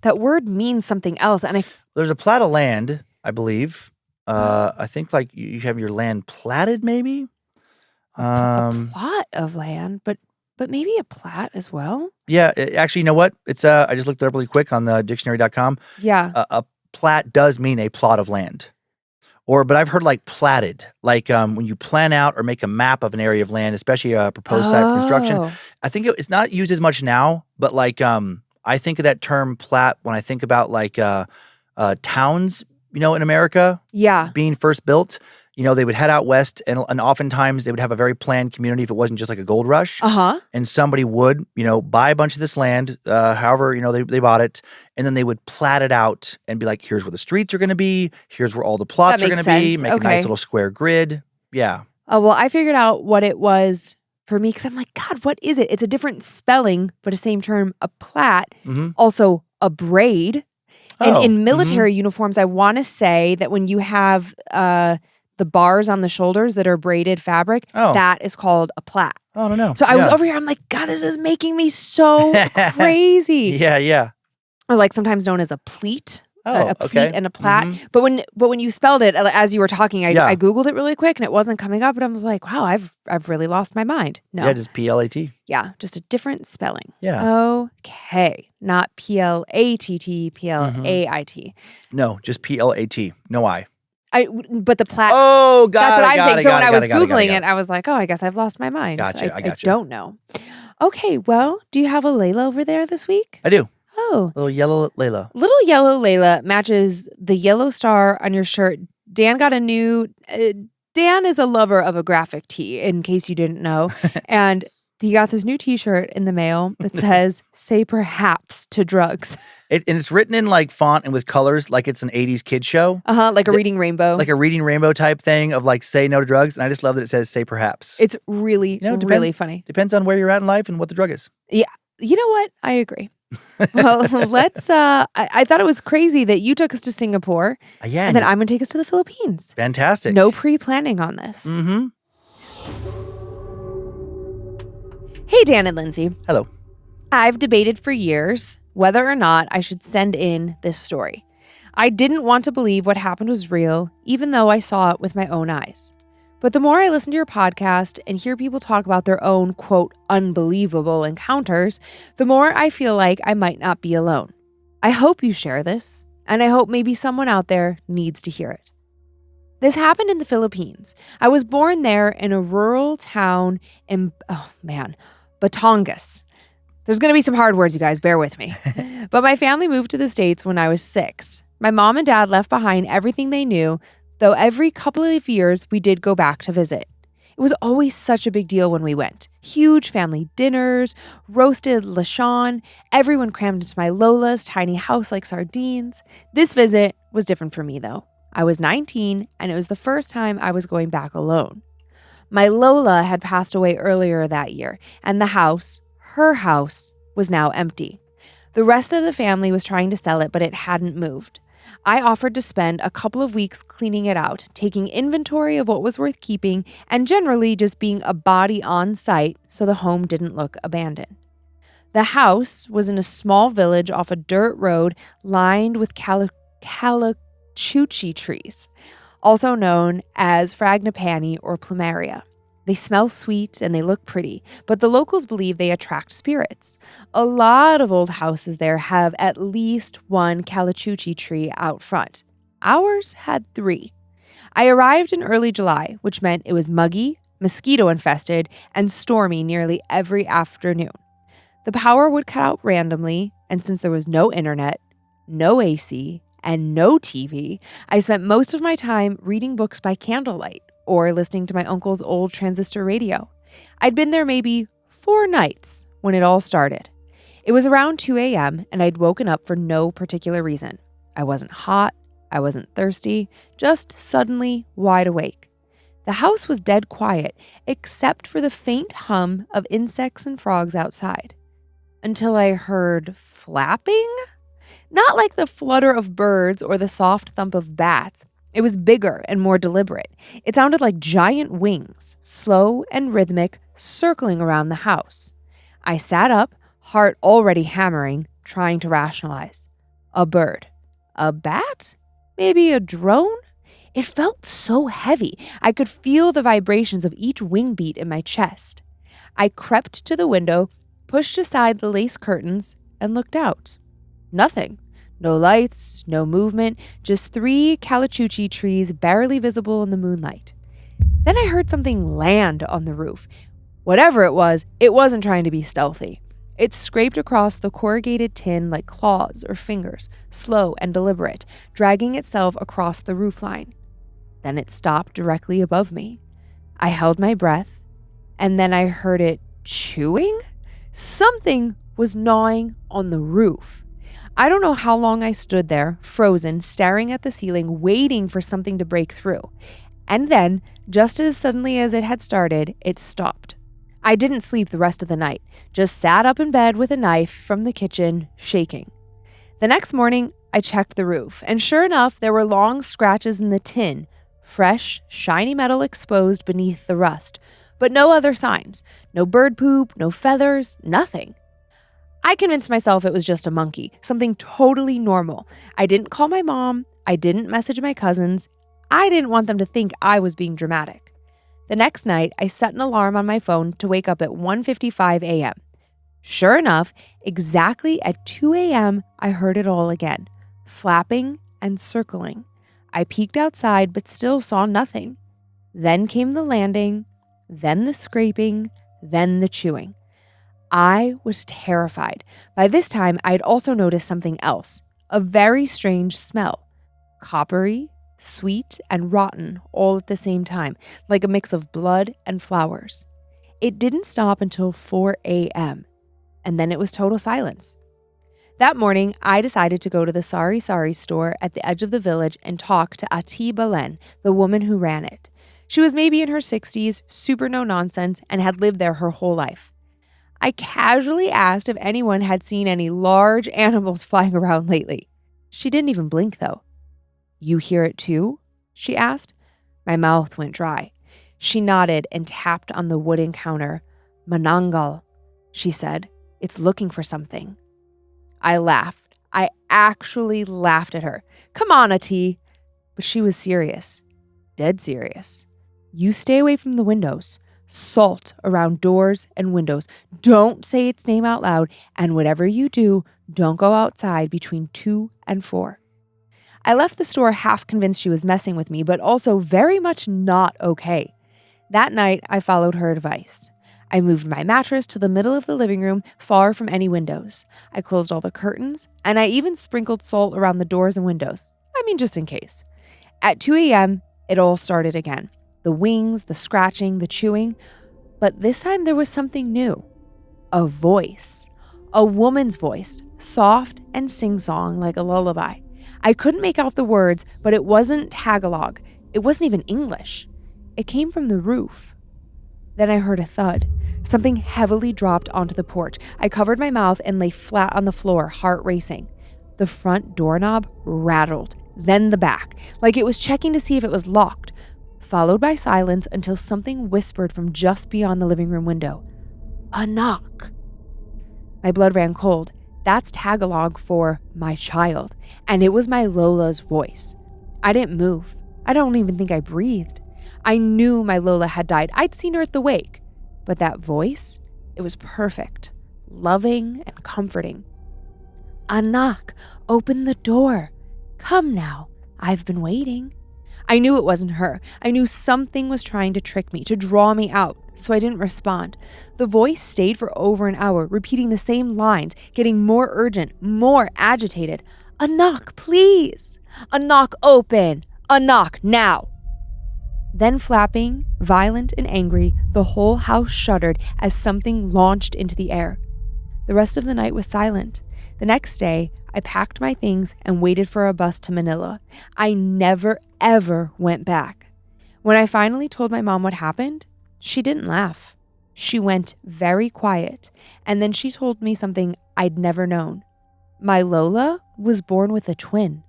That word means something else, and there's a plat of land, I believe. I think like you have your land platted, maybe. A plot of land, but maybe a plat as well. Yeah, actually, you know what? It's I just looked it up really quick on the dictionary.com. Yeah. A plat does mean a plot of land. But I've heard like platted, like when you plan out or make a map of an area of land, especially a proposed site for construction. I think it's not used as much now, but like I think of that term plat when I think about like towns, in America being first built. They would head out west, and oftentimes they would have a very planned community if it wasn't just like a gold rush. And somebody would, buy a bunch of this land, however, they bought it, and then they would plat it out and be like, here's where the streets are going to be, here's where all the plots are going to be, make a nice little square grid. Yeah. Oh, well, I figured out what it was for me because I'm like, God, what is it? It's a different spelling, but a same term, a plat, also a braid. And in military uniforms, I want to say that when you have the bars on the shoulders that are braided fabric, that is called a plat. Oh, I don't know. So I was over here, I'm like, God, this is making me so crazy. Yeah. Or like sometimes known as a pleat. A pleat and a plat. But when you spelled it, as you were talking, I Googled it really quick and it wasn't coming up. And I was like, wow, I've really lost my mind. No. Yeah, just P-L-A-T. Yeah, just a different spelling. Yeah. Okay. Not P-L-A-T-T, P-L-A-I-T. No, just P-L-A-T. No I. But the plat. Oh, got that's it. what I'm saying. So when I was Googling it, I was like, oh, I guess I've lost my mind. Gotcha. I gotcha. I don't know. Okay, well, do you have a Layla over there this week? I do. Oh. Little yellow Layla. Little yellow Layla matches the yellow star on your shirt. Dan got a new. Dan is a lover of a graphic tee, in case you didn't know. And he got this new T-shirt in the mail that says, say perhaps to drugs. And it's written in like font and with colors like it's an 80s kid show. Like a reading rainbow. Like a reading rainbow type thing of like say no to drugs. And I just love that it says say perhaps. It's really, really funny. Depends on where you're at in life and what the drug is. Yeah. You know what? I agree. Well, let's, I thought it was crazy that you took us to Singapore. Yeah. And then I'm going to take us to the Philippines. Fantastic. No pre-planning on this. Hey, Dan and Lynze. Hello. I've debated for years whether or not I should send in this story. I didn't want to believe what happened was real, even though I saw it with my own eyes. But the more I listen to your podcast and hear people talk about their own, quote, unbelievable encounters, the more I feel like I might not be alone. I hope you share this, and I hope maybe someone out there needs to hear it. This happened in the Philippines. I was born there in a rural town in, Batangas. There's going to be some hard words, you guys, bear with me. But my family moved to the States when I was 6. My mom and dad left behind everything they knew, though every couple of years we did go back to visit. It was always such a big deal when we went. Huge family dinners, roasted lechon, everyone crammed into my Lola's tiny house like sardines. This visit was different for me, though. I was 19, and it was the first time I was going back alone. My Lola had passed away earlier that year, and the house, her house, was now empty. The rest of the family was trying to sell it, but it hadn't moved. I offered to spend a couple of weeks cleaning it out, taking inventory of what was worth keeping, and generally just being a body on site so the home didn't look abandoned. The house was in a small village off a dirt road lined with calachuchi trees, also known as frangipani or plumeria. They smell sweet and they look pretty, but the locals believe they attract spirits. A lot of old houses there have at least one calachuchi tree out front. Ours had 3. I arrived in early July, which meant it was muggy, mosquito-infested, and stormy nearly every afternoon. The power would cut out randomly, and since there was no internet, no AC, and no TV, I spent most of my time reading books by candlelight or listening to my uncle's old transistor radio. I'd been there maybe 4 nights when it all started. It was around 2 a.m. and I'd woken up for no particular reason. I wasn't hot, I wasn't thirsty, just suddenly wide awake. The house was dead quiet, except for the faint hum of insects and frogs outside. Until I heard flapping? Not like the flutter of birds or the soft thump of bats. It was bigger and more deliberate. It sounded like giant wings, slow and rhythmic, circling around the house. I sat up, heart already hammering, trying to rationalize. A bird. A bat? Maybe a drone? It felt so heavy. I could feel the vibrations of each wing beat in my chest. I crept to the window, pushed aside the lace curtains, and looked out. Nothing. No lights, no movement, just 3 calachuchi trees barely visible in the moonlight. Then I heard something land on the roof. Whatever it wasn't trying to be stealthy. It scraped across the corrugated tin like claws or fingers, slow and deliberate, dragging itself across the roofline. Then it stopped directly above me. I held my breath, and then I heard it chewing? Something was gnawing on the roof. I don't know how long I stood there, frozen, staring at the ceiling, waiting for something to break through. And then, just as suddenly as it had started, it stopped. I didn't sleep the rest of the night, just sat up in bed with a knife from the kitchen, shaking. The next morning, I checked the roof, and sure enough, there were long scratches in the tin, fresh, shiny metal exposed beneath the rust, but no other signs. No bird poop, no feathers, nothing. I convinced myself it was just a monkey, something totally normal. I didn't call my mom. I didn't message my cousins. I didn't want them to think I was being dramatic. The next night, I set an alarm on my phone to wake up at 1:55 a.m. Sure enough, exactly at 2 a.m., I heard it all again, flapping and circling. I peeked outside but still saw nothing. Then came the landing, then the scraping, then the chewing. I was terrified. By this time, I had also noticed something else, a very strange smell. Coppery, sweet, and rotten all at the same time, like a mix of blood and flowers. It didn't stop until 4 a.m., and then it was total silence. That morning, I decided to go to the Sari Sari store at the edge of the village and talk to Ati Belen, the woman who ran it. She was maybe in her 60s, super no-nonsense, and had lived there her whole life. I casually asked if anyone had seen any large animals flying around lately. She didn't even blink, though. "You hear it too?" she asked. My mouth went dry. She nodded and tapped on the wooden counter. "Manangal," she said. "It's looking for something." I laughed. I actually laughed at her. "Come on, Ati." But she was serious. Dead serious. "You stay away from the windows. Salt around doors and windows. Don't say its name out loud, and whatever you do, don't go outside between 2 and 4. I left the store half convinced she was messing with me, but also very much not okay. That night, I followed her advice. I moved my mattress to the middle of the living room, far from any windows. I closed all the curtains, and I even sprinkled salt around the doors and windows. I mean, just in case. At 2 a.m., it all started again. The wings, the scratching, the chewing. But this time there was something new. A voice. A woman's voice, soft and sing-song like a lullaby. I couldn't make out the words, but it wasn't Tagalog. It wasn't even English. It came from the roof. Then I heard a thud. Something heavily dropped onto the porch. I covered my mouth and lay flat on the floor, heart racing. The front doorknob rattled, then the back, like it was checking to see if it was locked, followed by silence until something whispered from just beyond the living room window. A knock. My blood ran cold. That's Tagalog for my child, and it was my Lola's voice. I didn't move. I don't even think I breathed. I knew my Lola had died. I'd seen her at the wake. But that voice, it was perfect, loving and comforting. A knock. Open the door. Come now. I've been waiting. I knew it wasn't her. I knew something was trying to trick me, to draw me out, so I didn't respond. The voice stayed for over an hour, repeating the same lines, getting more urgent, more agitated. A knock, please. A knock open. A knock now. Then flapping, violent and angry, the whole house shuddered as something launched into the air. The rest of the night was silent. The next day, I packed my things and waited for a bus to Manila. I never, ever went back. When I finally told my mom what happened, she didn't laugh. She went very quiet, and then she told me something I'd never known. My Lola was born with a twin,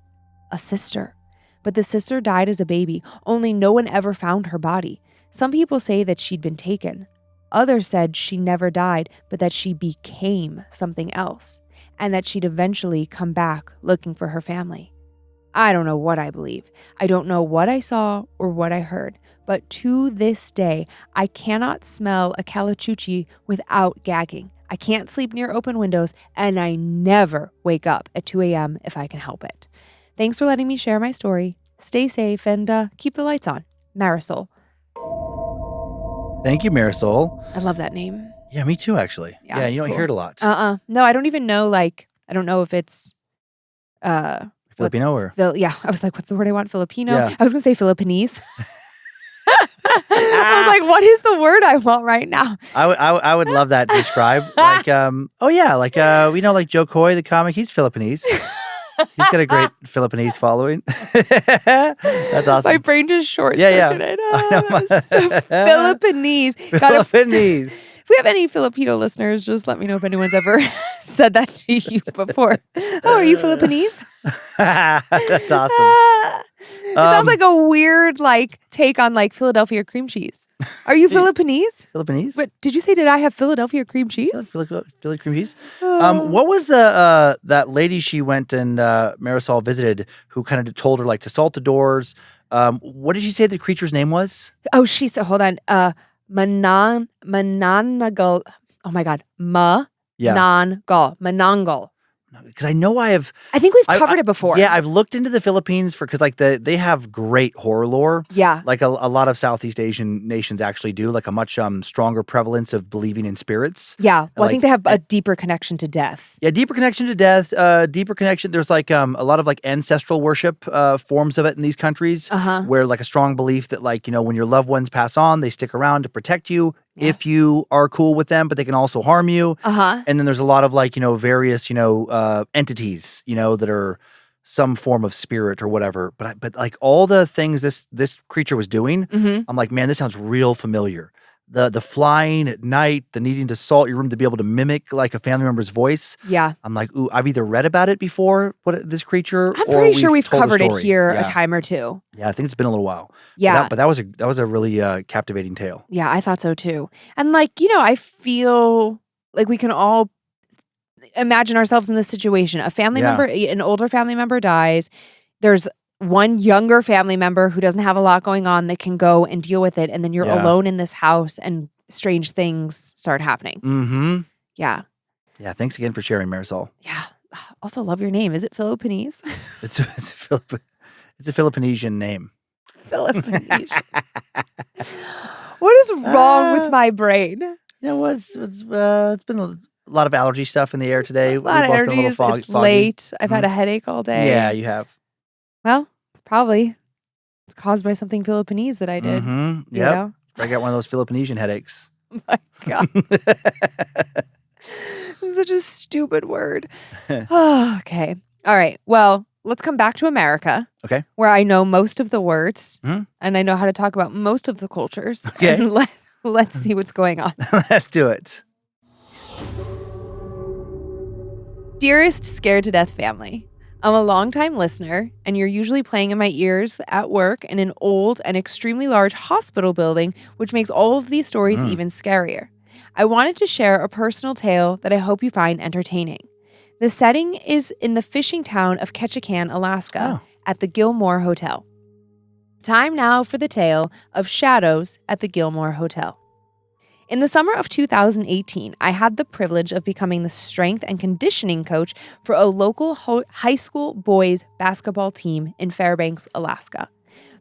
a sister. But the sister died as a baby, only no one ever found her body. Some people say that she'd been taken. Others said she never died, but that she became something else, and that she'd eventually come back looking for her family. I don't know what I believe. I don't know what I saw or what I heard, but to this day, I cannot smell a calachuchi without gagging. I can't sleep near open windows, and I never wake up at 2 a.m. if I can help it. Thanks for letting me share my story. Stay safe and keep the lights on. Marisol. Thank you, Marisol. I love that name. Yeah, me too, actually. Yeah, you don't cool. hear it a lot. No, I don't even know, I don't know if it's... Filipino or? Yeah, I was like, what's the word I want? Filipino? Yeah. I was going to say Philippines. I was like, what is the word I want right now? I would love that described. Like, like Joe Coy, the comic, he's Filipinese. He's got a great Filipinese following. That's awesome. My brain just I short-circuited. know. Philippinese. Philippinese. If we have any Filipino listeners, just let me know if anyone's ever said that to you before. Oh, are you Filipinese? That's awesome. It sounds like a weird take on Philadelphia cream cheese. Are you Filipinese? Filipinese? But did you say, did I have Philadelphia cream cheese? Yeah, Philly cream cheese. What was the that lady she went and Marisol visited who kind of told her to salt the doors? What did she say the creature's name was? Oh, she said, hold on. Manangal. Oh my God. Manangal. Because I know I think we've covered it before. Yeah, I've looked into the Philippines because they have great horror lore. Yeah. Like a lot of Southeast Asian nations actually do, like a much stronger prevalence of believing in spirits. Yeah. Well, I think they have a deeper connection to death. Yeah, deeper connection to death, deeper connection. There's a lot of ancestral worship forms of it in these countries where a strong belief that when your loved ones pass on, they stick around to protect you. Yeah. If you are cool with them, but they can also harm you. And then there's a lot of various, entities, that are some form of spirit or whatever. But all the things this creature was doing, I'm like, man, this sounds real familiar. The flying at night, the needing to salt your room to be able to mimic a family member's voice. Yeah. I'm like, ooh, I've either read about it before, this creature, I'm pretty sure we've covered it here a time or two. Yeah, I think it's been a little while. Yeah. But that was a really captivating tale. Yeah, I thought so too. And I feel like we can all imagine ourselves in this situation. A family member, an older family member dies. There's one younger family member who doesn't have a lot going on that can go and deal with it. And then you're alone in this house and strange things start happening. Mm-hmm. Yeah. Yeah. Thanks again for sharing, Marisol. Yeah. Also, love your name. Is it Philippines? It's a Filipinesian name. Filipinesian. What is wrong with my brain? It's been a lot of allergy stuff in the air today. A lot of allergies. It's foggy. Late. I've had a headache all day. Yeah, you have. Well, it's probably caused by something Filipinese that I did. Mm-hmm. Yep. I got one of those Filipinesian headaches. Oh my God. It's such a stupid word. Okay. All right. Well, let's come back to America. Okay. Where I know most of the words and I know how to talk about most of the cultures. Okay. Let's see what's going on. Let's do it. Dearest Scared to Death family, I'm a longtime listener, and you're usually playing in my ears at work in an old and extremely large hospital building, which makes all of these stories even scarier. I wanted to share a personal tale that I hope you find entertaining. The setting is in the fishing town of Ketchikan, Alaska, at the Gilmore Hotel. Time now for the tale of shadows at the Gilmore Hotel. In the summer of 2018, I had the privilege of becoming the strength and conditioning coach for a local high school boys basketball team in Fairbanks, Alaska.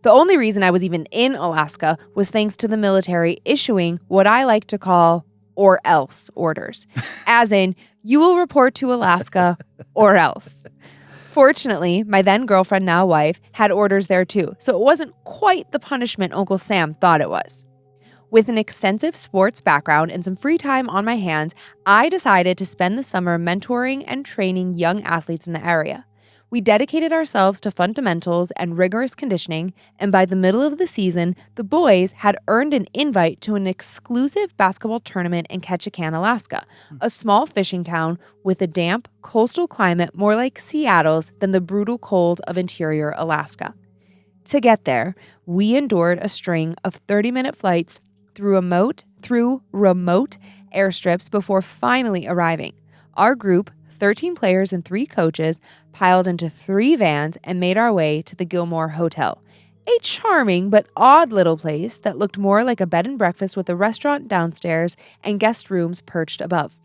The only reason I was even in Alaska was thanks to the military issuing what I like to call or else orders, as in, you will report to Alaska or else. Fortunately, my then girlfriend, now wife, had orders there too, so it wasn't quite the punishment Uncle Sam thought it was. With an extensive sports background and some free time on my hands, I decided to spend the summer mentoring and training young athletes in the area. We dedicated ourselves to fundamentals and rigorous conditioning, and by the middle of the season, the boys had earned an invite to an exclusive basketball tournament in Ketchikan, Alaska, a small fishing town with a damp, coastal climate more like Seattle's than the brutal cold of interior Alaska. To get there, we endured a string of 30-minute flights through remote airstrips before finally arriving. Our group, 13 players and 3 coaches, piled into 3 vans and made our way to the Gilmore Hotel, a charming but odd little place that looked more like a bed and breakfast with a restaurant downstairs and guest rooms perched above.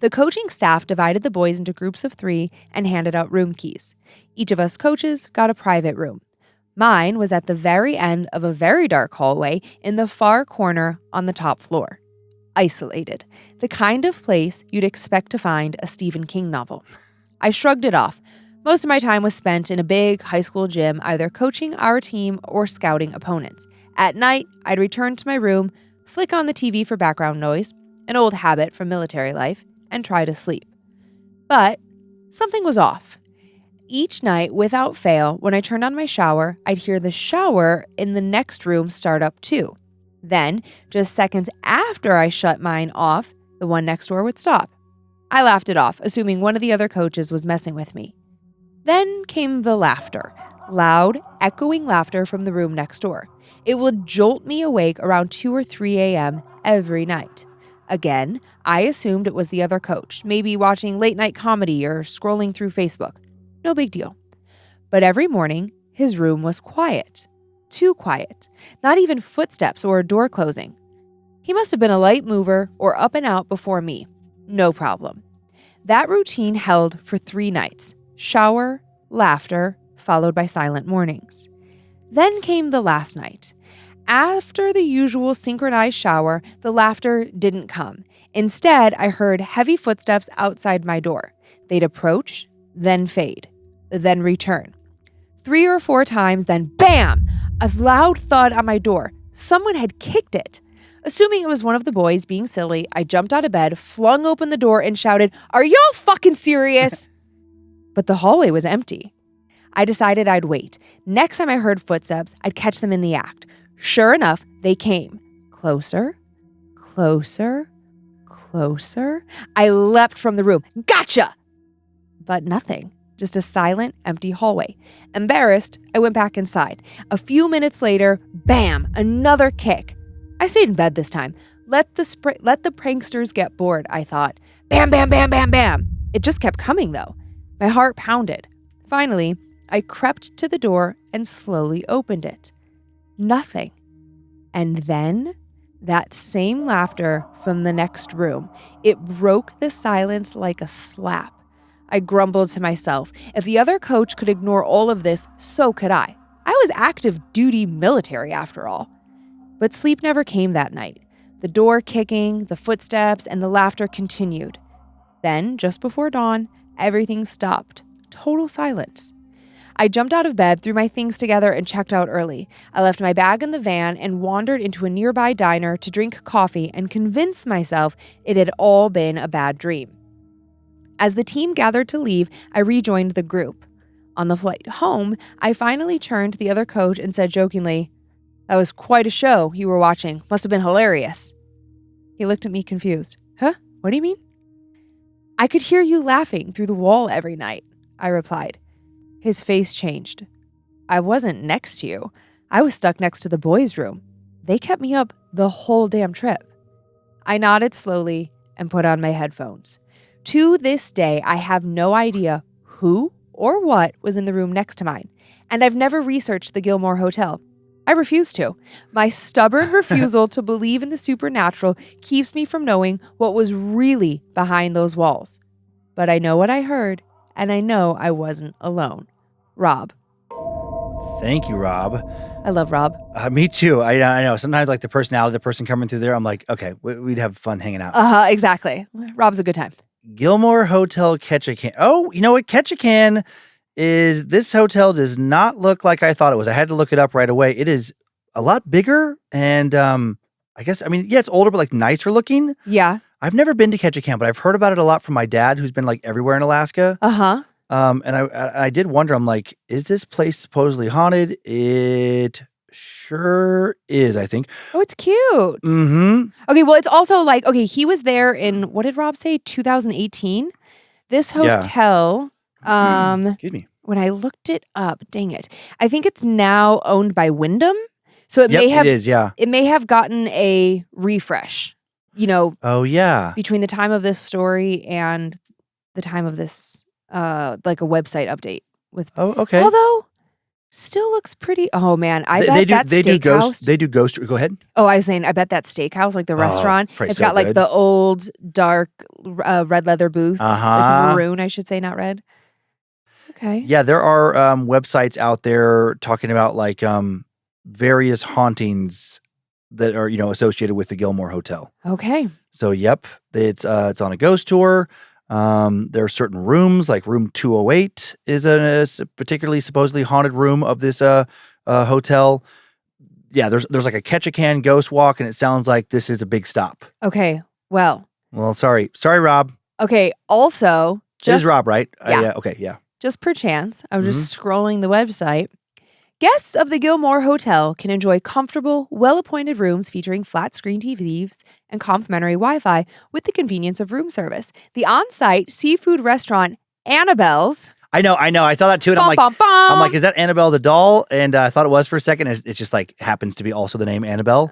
The coaching staff divided the boys into groups of 3 and handed out room keys. Each of us coaches got a private room. Mine was at the very end of a very dark hallway in the far corner on the top floor. Isolated, the kind of place you'd expect to find a Stephen King novel. I shrugged it off. Most of my time was spent in a big high school gym, either coaching our team or scouting opponents. At night, I'd return to my room, flick on the TV for background noise, an old habit from military life, and try to sleep. But something was off. Each night, without fail, when I turned on my shower, I'd hear the shower in the next room start up too. Then, just seconds after I shut mine off, the one next door would stop. I laughed it off, assuming one of the other coaches was messing with me. Then came the laughter. Loud, echoing laughter from the room next door. It would jolt me awake around 2 or 3 a.m. every night. Again, I assumed it was the other coach, maybe watching late night comedy or scrolling through Facebook. No big deal. But every morning, his room was quiet. Too quiet. Not even footsteps or a door closing. He must have been a light mover or up and out before me. No problem. That routine held for 3 nights. Shower, laughter, followed by silent mornings. Then came the last night. After the usual synchronized shower, the laughter didn't come. Instead, I heard heavy footsteps outside my door. They'd approach, then fade, then return. 3 or 4 times, then bam! A loud thud on my door. Someone had kicked it. Assuming it was one of the boys being silly, I jumped out of bed, flung open the door, and shouted, "Are y'all fucking serious?" But the hallway was empty. I decided I'd wait. Next time I heard footsteps, I'd catch them in the act. Sure enough, they came. Closer, closer, closer. I leapt from the room. Gotcha! But nothing. Just a silent, empty hallway. Embarrassed, I went back inside. A few minutes later, bam, another kick. I stayed in bed this time. Let the pranksters get bored, I thought. Bam, bam, bam, bam, bam. It just kept coming, though. My heart pounded. Finally, I crept to the door and slowly opened it. Nothing. And then, that same laughter from the next room. It broke the silence like a slap. I grumbled to myself. If the other coach could ignore all of this, so could I. I was active duty military after all. But sleep never came that night. The door kicking, the footsteps, and the laughter continued. Then, just before dawn, everything stopped. Total silence. I jumped out of bed, threw my things together, and checked out early. I left my bag in the van and wandered into a nearby diner to drink coffee and convince myself it had all been a bad dream. As the team gathered to leave, I rejoined the group. On the flight home, I finally turned to the other coach and said jokingly, "That was quite a show you were watching. Must have been hilarious." He looked at me confused. "Huh? What do you mean?" "I could hear you laughing through the wall every night," I replied. His face changed. "I wasn't next to you. I was stuck next to the boys' room. They kept me up the whole damn trip." I nodded slowly and put on my headphones. To this day, I have no idea who or what was in the room next to mine, and I've never researched the Gilmore Hotel. I refuse to. My stubborn refusal to believe in the supernatural keeps me from knowing what was really behind those walls. But I know what I heard, and I know I wasn't alone. Rob. Thank you, Rob. I love Rob. Me too. I know. Sometimes, like the personality of the person coming through there, I'm like, okay, we'd have fun hanging out. Exactly. Rob's a good time. Gilmore Hotel, Ketchikan. Oh, you know what? Ketchikan is, this hotel does not look like I thought it was. I had to look it up right away. It is a lot bigger and it's older, but like nicer looking. Yeah. I've never been to Ketchikan, but I've heard about it a lot from my dad, who's been like everywhere in Alaska. Uh-huh. And I did wonder, I'm like, is this place supposedly haunted? It sure is, I think. Oh, it's cute. Mm-hmm. Okay, well, it's also like, okay, he was there in, what did Rob say, 2018? This hotel, excuse me. When I looked it up, dang it, I think it's now owned by Wyndham. So it may have, it is, yeah. It may have gotten a refresh, Oh, yeah. between the time of this story and the time of this, like a website update with. Oh, okay. Although, still looks pretty. Oh man, I bet that steakhouse. They do ghost. Go ahead. Oh, I was saying, I bet that steakhouse, like the restaurant, it's so got like good. the old dark red leather booths, like maroon, I should say, not red. Okay. Yeah, there are websites out there talking about like various hauntings that are associated with the Gilmore Hotel. Okay. So yep, it's on a ghost tour. There are certain rooms, like room 208 is a particularly supposedly haunted room of this hotel. Yeah, there's like a Ketchikan ghost walk, and it sounds like this is a big stop. Okay. Well, sorry, Rob. Okay. Also, It is Rob, right? Yeah. Okay, yeah. Just perchance, I was just scrolling the website. Guests of the Gilmore Hotel can enjoy comfortable, well-appointed rooms featuring flat-screen TVs and complimentary Wi-Fi with the convenience of room service. The on-site seafood restaurant Annabelle's. I know. I saw that too, and I'm like, is that Annabelle the doll? And I thought it was for a second. It's just like happens to be also the name Annabelle.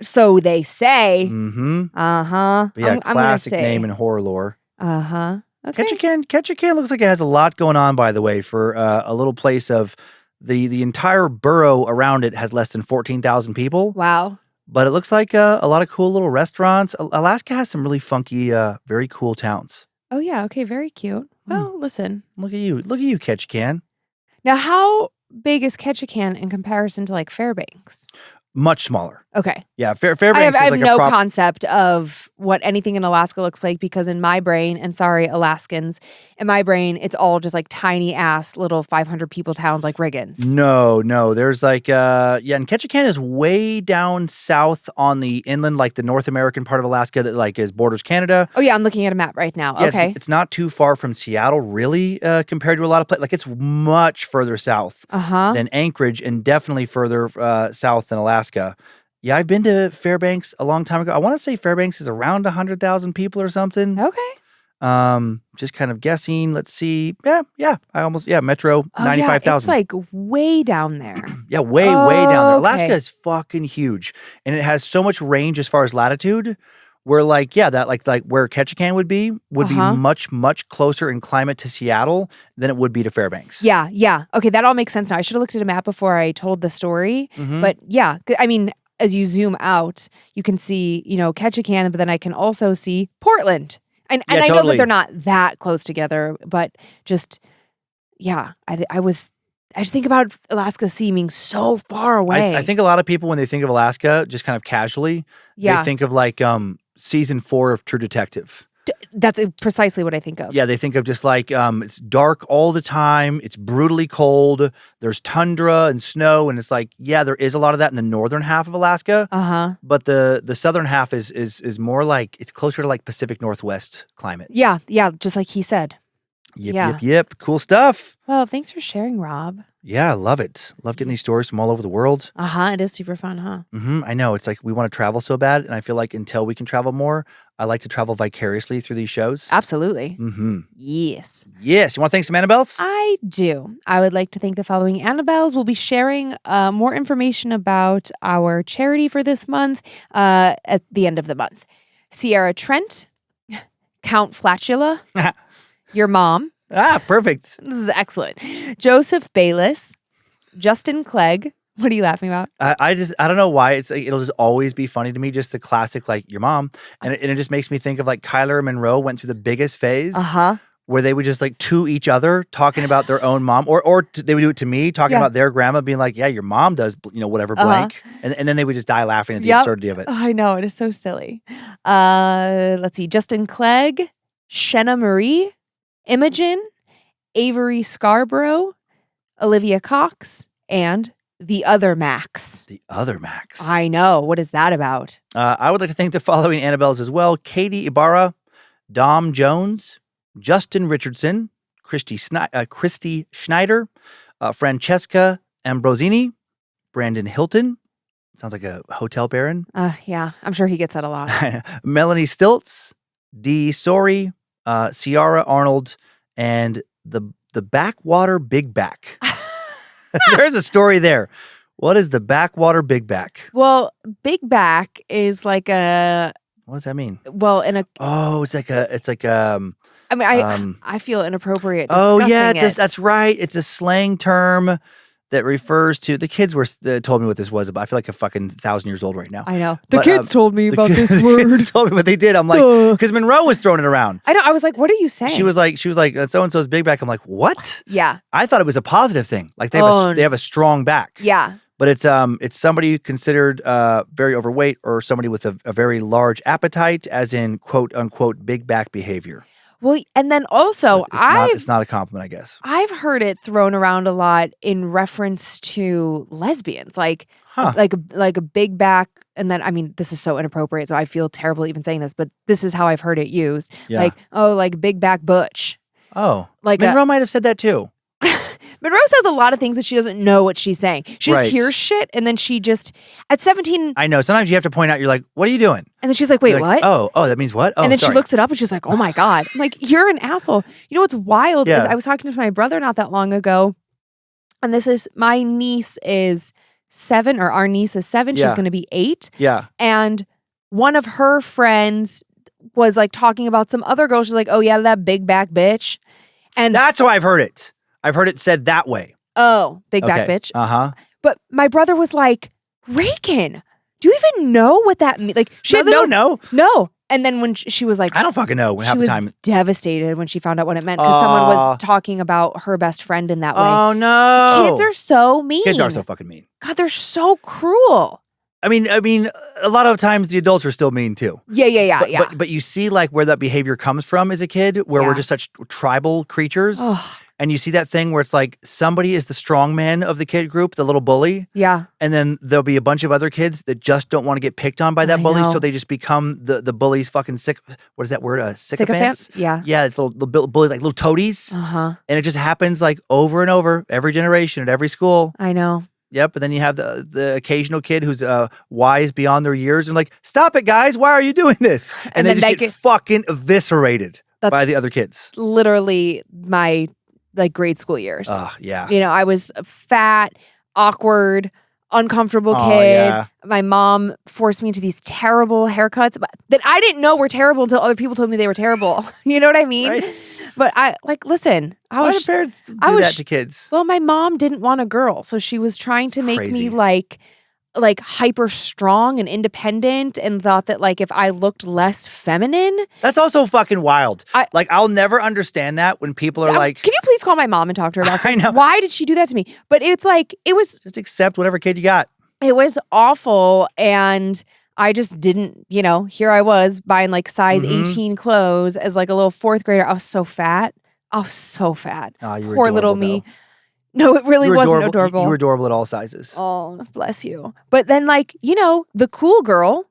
So they say. Mm-hmm. But yeah, classic name in horror lore. Okay. Ketchikan looks like it has a lot going on, by the way, for a little place of the entire borough around it has less than 14,000 people. Wow. But it looks like a lot of cool little restaurants. Alaska has some really funky, very cool towns. Oh, yeah. Okay. Very cute. Well, listen. Look at you, Ketchikan. Now, how big is Ketchikan in comparison to like Fairbanks? Much smaller. Okay. Yeah, Fairbanks I have is like no concept of what anything in Alaska looks like because in my brain, and sorry, Alaskans, in my brain, it's all just like tiny ass little 500 people towns like Riggins. No. There's like, and Ketchikan is way down south on the inland, like the North American part of Alaska that like is borders Canada. Oh yeah, I'm looking at a map right now. Yes, okay. It's not too far from Seattle, really, compared to a lot of places. Like it's much further south than Anchorage and definitely further south than Alaska. Yeah, I've been to Fairbanks a long time ago. I want to say Fairbanks is around 100,000 people or something. Okay. Just kind of guessing. Let's see. Yeah. Metro, 95,000. Yeah, it's like way down there. Yeah, way down there. Alaska Okay. is fucking huge. And it has so much range as far as latitude where like, yeah, that like where Ketchikan would be much, much closer in climate to Seattle than it would be to Fairbanks. Yeah. Okay, that all makes sense now. I should have looked at a map before I told the story. But yeah, I mean, as you zoom out, you can see, Ketchikan, but then I can also see Portland. And Yeah, I know that totally. they're not that close together, but just, yeah, I just think about Alaska seeming so far away. I think a lot of people, when they think of Alaska, just kind of casually, they think of like season 4 of True Detective. That's precisely what I think of. Yeah, they think of just like it's dark all the time. It's brutally cold. There's tundra and snow, and it's like, yeah, there is a lot of that in the northern half of Alaska. But the southern half is more like, it's closer to like Pacific Northwest climate. Yeah, just like he said. Yep. Cool stuff. Well, thanks for sharing, Rob. Yeah, I love it. Love getting these stories from all over the world. It is super fun, huh? I know. It's like we want to travel so bad, and I feel like until we can travel more, I like to travel vicariously through these shows. Absolutely. Yes. You want to thank some Annabelles? I do. I would like to thank the following Annabelles. We'll be sharing more information about our charity for this month at the end of the month. Sierra Trent, Count Flatula, your mom. Perfect. This is excellent. Joseph Bayless, Justin Clegg. What are you laughing about? I don't know why. It's like, it'll just always be funny to me, just the classic, like, your mom. And it just makes me think of like Kyler and Monroe went through the biggest phase where they would just like to each other talking about their own mom, or they would do it to me talking about their grandma, being like, yeah, your mom does, whatever blank. And then they would just die laughing at the absurdity of it. I know. It is so silly. Let's see. Justin Clegg, Shenna Marie, Imogen, Avery Scarborough, Olivia Cox, and the other Max. The other Max. I know. What is that about? I would like to thank the following Annabelles as well: Katie Ibarra, Dom Jones, Justin Richardson, Christy Schneider, Francesca Ambrosini, Brandon Hilton. Sounds like a hotel baron. Yeah, I'm sure he gets that a lot. Melanie Stilts, Dee Sori, Ciara Arnold, and the Backwater Big Back. There's a story there. What is the Backwater Big Back? Well, Big Back is like a. What does that mean? Well, in a. Oh, it's like I mean, I feel inappropriate. Oh yeah, that's right. It's a slang term that refers to, the kids told me what this was about. I feel like a fucking 1,000 years old right now. I know. The kids told me about this word. The kids told me what they did. I'm like, because Monroe was throwing it around. I know. I was like, what are you saying? She was like, so-and-so's big back. I'm like, what? Yeah. I thought it was a positive thing. Like they have a strong back. Yeah. But it's somebody considered very overweight, or somebody with a very large appetite, as in quote unquote big back behavior. Well, and then also, it's not a compliment, I guess. I've heard it thrown around a lot in reference to lesbians, like a big back. And then, I mean, this is so inappropriate, so I feel terrible even saying this, but this is how I've heard it used. Yeah. Like big back butch. Oh, like Monroe might have said that too. Monroe says a lot of things that she doesn't know what she's saying. She just hears shit, and then she just, at 17... I know. Sometimes you have to point out, you're like, what are you doing? And then she's like, wait, what? Oh, that means what? Oh, and then sorry. she looks it up, and she's like, oh my God. I'm like, you're an asshole. You know what's wild is I was talking to my brother not that long ago, and my niece is 7, or our niece is 7. She's going to be 8. Yeah. And one of her friends was like talking about some other girl. She's like, oh yeah, that big back bitch. And that's how I've heard it. I've heard it said that way. Oh, big back bitch. Uh-huh. But my brother was like, Reagan, do you even know what that means? Like, they don't know. No. And then when she was like, I don't fucking know half the time. She was devastated when she found out what it meant, because someone was talking about her best friend in that way. Oh, no. Kids are so mean. Kids are so fucking mean. God, they're so cruel. I mean, a lot of times the adults are still mean too. Yeah. But you see like where that behavior comes from as a kid, where we're just such tribal creatures. Oh. And you see that thing where it's like somebody is the strong man of the kid group, the little bully. Yeah. And then there'll be a bunch of other kids that just don't want to get picked on by that bully. So they just become the bully's fucking what is that word? Sycophants? Yeah. Yeah, it's little bully, like little toadies. Uh-huh. And it just happens like over and over, every generation at every school. I know. Yep, and then you have the occasional kid who's wise beyond their years and like, stop it, guys! Why are you doing this? And they just get fucking eviscerated by the other kids. Literally my grade school years. Yeah. You know, I was a fat, awkward, uncomfortable kid. Yeah. My mom forced me into these terrible haircuts that I didn't know were terrible until other people told me they were terrible. You know what I mean? Right. But listen. Why do parents do that to kids? Well, my mom didn't want a girl, so she was trying to make me like like hyper strong and independent and thought that like if I looked less feminine. That's also fucking wild. I'll never understand that when people are like, can you please call my mom and talk to her about this? I know. Why did she do that to me? But it's like, it was. Just accept whatever kid you got. It was awful. And I just didn't, here I was buying like size 18 clothes as like a little fourth grader. I was so fat. Oh, you were Poor little adorable, me. though. No, it really wasn't adorable. You were adorable at all sizes. Oh, bless you. But then the cool girl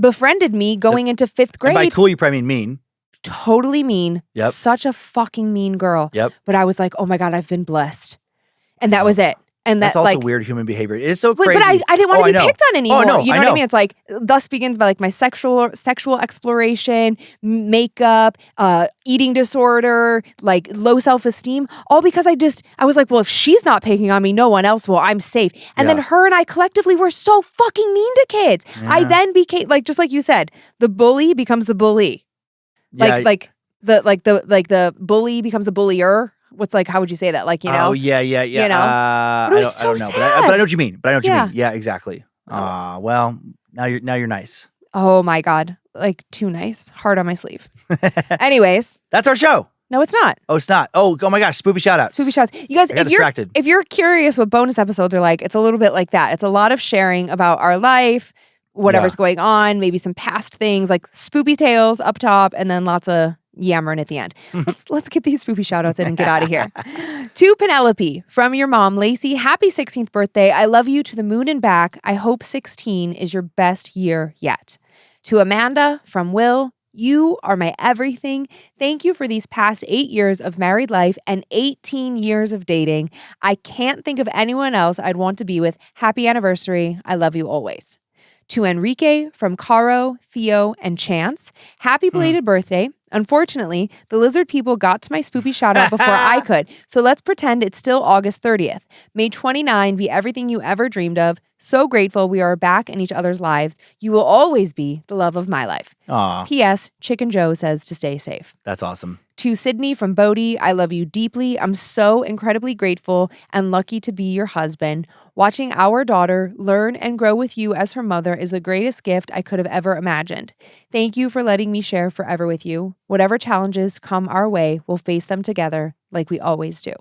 befriended me going into 5th grade. And by cool, you probably mean mean. Totally mean. Yep. Such a fucking mean girl. Yep. But I was like, oh my God, I've been blessed. And that was it. And that's also weird human behavior. It is so but crazy. But I didn't want to be picked on anymore. Oh, no, you know what I mean? It's like, thus begins by like my sexual exploration, makeup, eating disorder, like low self-esteem, all because I was like, well, if she's not picking on me, no one else will. I'm safe. And then her and I collectively were so fucking mean to kids. Yeah. I then became just like you said, the bully becomes the bully. The bully becomes the bullier. What's how would you say that? Oh, yeah. But it was so I don't know. sad. But I know what you mean. Yeah, exactly. Well, now you're nice. Oh my God. Too nice. Heart on my sleeve. Anyways. That's our show. No, it's not. Oh, it's not. Oh my gosh. Spoopy shoutouts. You guys, if you're curious what bonus episodes are like, it's a little bit like that. It's a lot of sharing about our life, whatever's going on, maybe some past things like spoopy tales up top, and then lots of yammering at the end. Let's get these spoopy shout outs in and get out of here. To Penelope, from your mom, Lacey, happy 16th birthday. I love you to the moon and back. I hope 16 is your best year yet. To Amanda, from Will, you are my everything. Thank you for these past 8 years of married life and 18 years of dating. I can't think of anyone else I'd want to be with. Happy anniversary. I love you always. To Enrique, from Caro, Theo, and Chance, happy belated birthday. Unfortunately, the lizard people got to my spoopy shout out before I could, so let's pretend it's still August 30th. May 29 be everything you ever dreamed of. So grateful we are back in each other's lives. You will always be the love of my life. Aw. P.S. Chicken Joe says to stay safe. That's awesome. To Sydney from Bodie, I love you deeply. I'm so incredibly grateful and lucky to be your husband. Watching our daughter learn and grow with you as her mother is the greatest gift I could have ever imagined. Thank you for letting me share forever with you. Whatever challenges come our way, we'll face them together like we always do.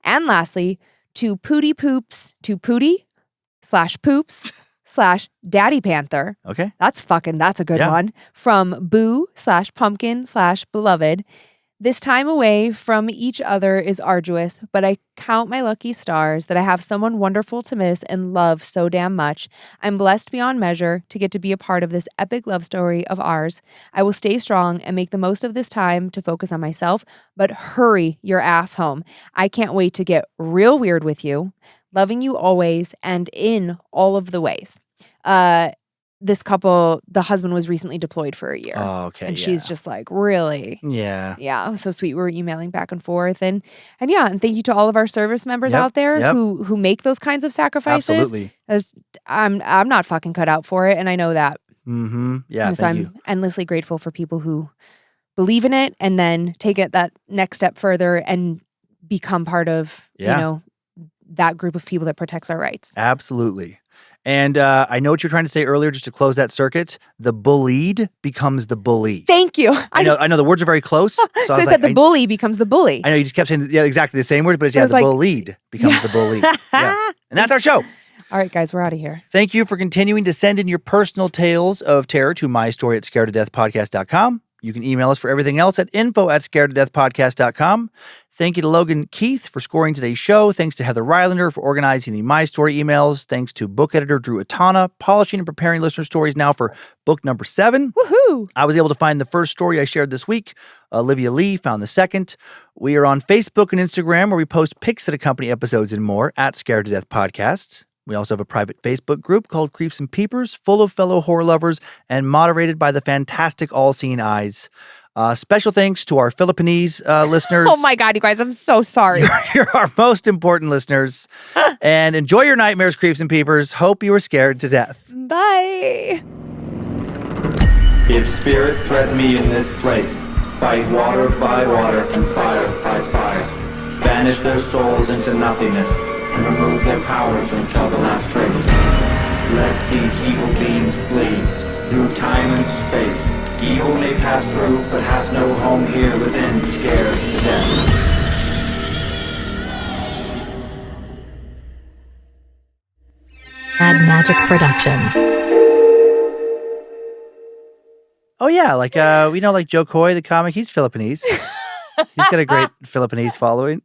And lastly, to Pooty Poops, to Pooty/Poops/ Daddy Panther. Okay. That's a good one. From Boo/Pumpkin/Beloved. This time away from each other is arduous, but I count my lucky stars that I have someone wonderful to miss and love so damn much. I'm blessed beyond measure to get to be a part of this epic love story of ours. I will stay strong and make the most of this time to focus on myself, but hurry your ass home. I can't wait to get real weird with you. Loving you always and in all of the ways. This couple, the husband was recently deployed for a year. Oh, okay. And she's just like, really? Yeah. Yeah, it was so sweet. We were emailing back and forth. And thank you to all of our service members out there who make those kinds of sacrifices. Absolutely. As I'm not fucking cut out for it, and I know that. Mm-hmm. Yeah, and so I'm endlessly grateful for people who believe in it and then take it that next step further and become part of, that group of people that protects our rights. Absolutely. And I know what you're trying to say earlier, just to close that circuit. The bullied becomes the bully. Thank you. I know the words are very close. So I was like, the bully becomes the bully. I know you just kept saying exactly the same words, but the bullied becomes the bully. Yeah. And that's our show. All right, guys, we're out of here. Thank you for continuing to send in your personal tales of terror to mystory@scaredtodeathpodcast.com. You can email us for everything else at info@scaredtodeathpodcast.com. Thank you to Logan Keith for scoring today's show. Thanks to Heather Rylander for organizing the My Story emails. Thanks to book editor Drew Atana, polishing and preparing listener stories now for book number 7. Woohoo! I was able to find the first story I shared this week. Olivia Lee found the second. We are on Facebook and Instagram where we post pics that accompany episodes and more at Scared to Death Podcast. We also have a private Facebook group called Creeps and Peepers, full of fellow horror lovers and moderated by the fantastic All-Seeing Eyes. Special thanks to our Philippines listeners. Oh my God, you guys, I'm so sorry. You're our most important listeners. And enjoy your nightmares, Creeps and Peepers. Hope you were scared to death. Bye. If spirits threaten me in this place, fight water by water and fire by fire. Banish their souls into nothingness and remove their powers until the last trace. Let these evil beings flee through time and space. Evil may pass through, but hath no home here within, scared to death. Mad Magic Productions. Oh yeah, like we know like Joe Coy, the comic, he's Filipinese. He's got a great Filipinese following.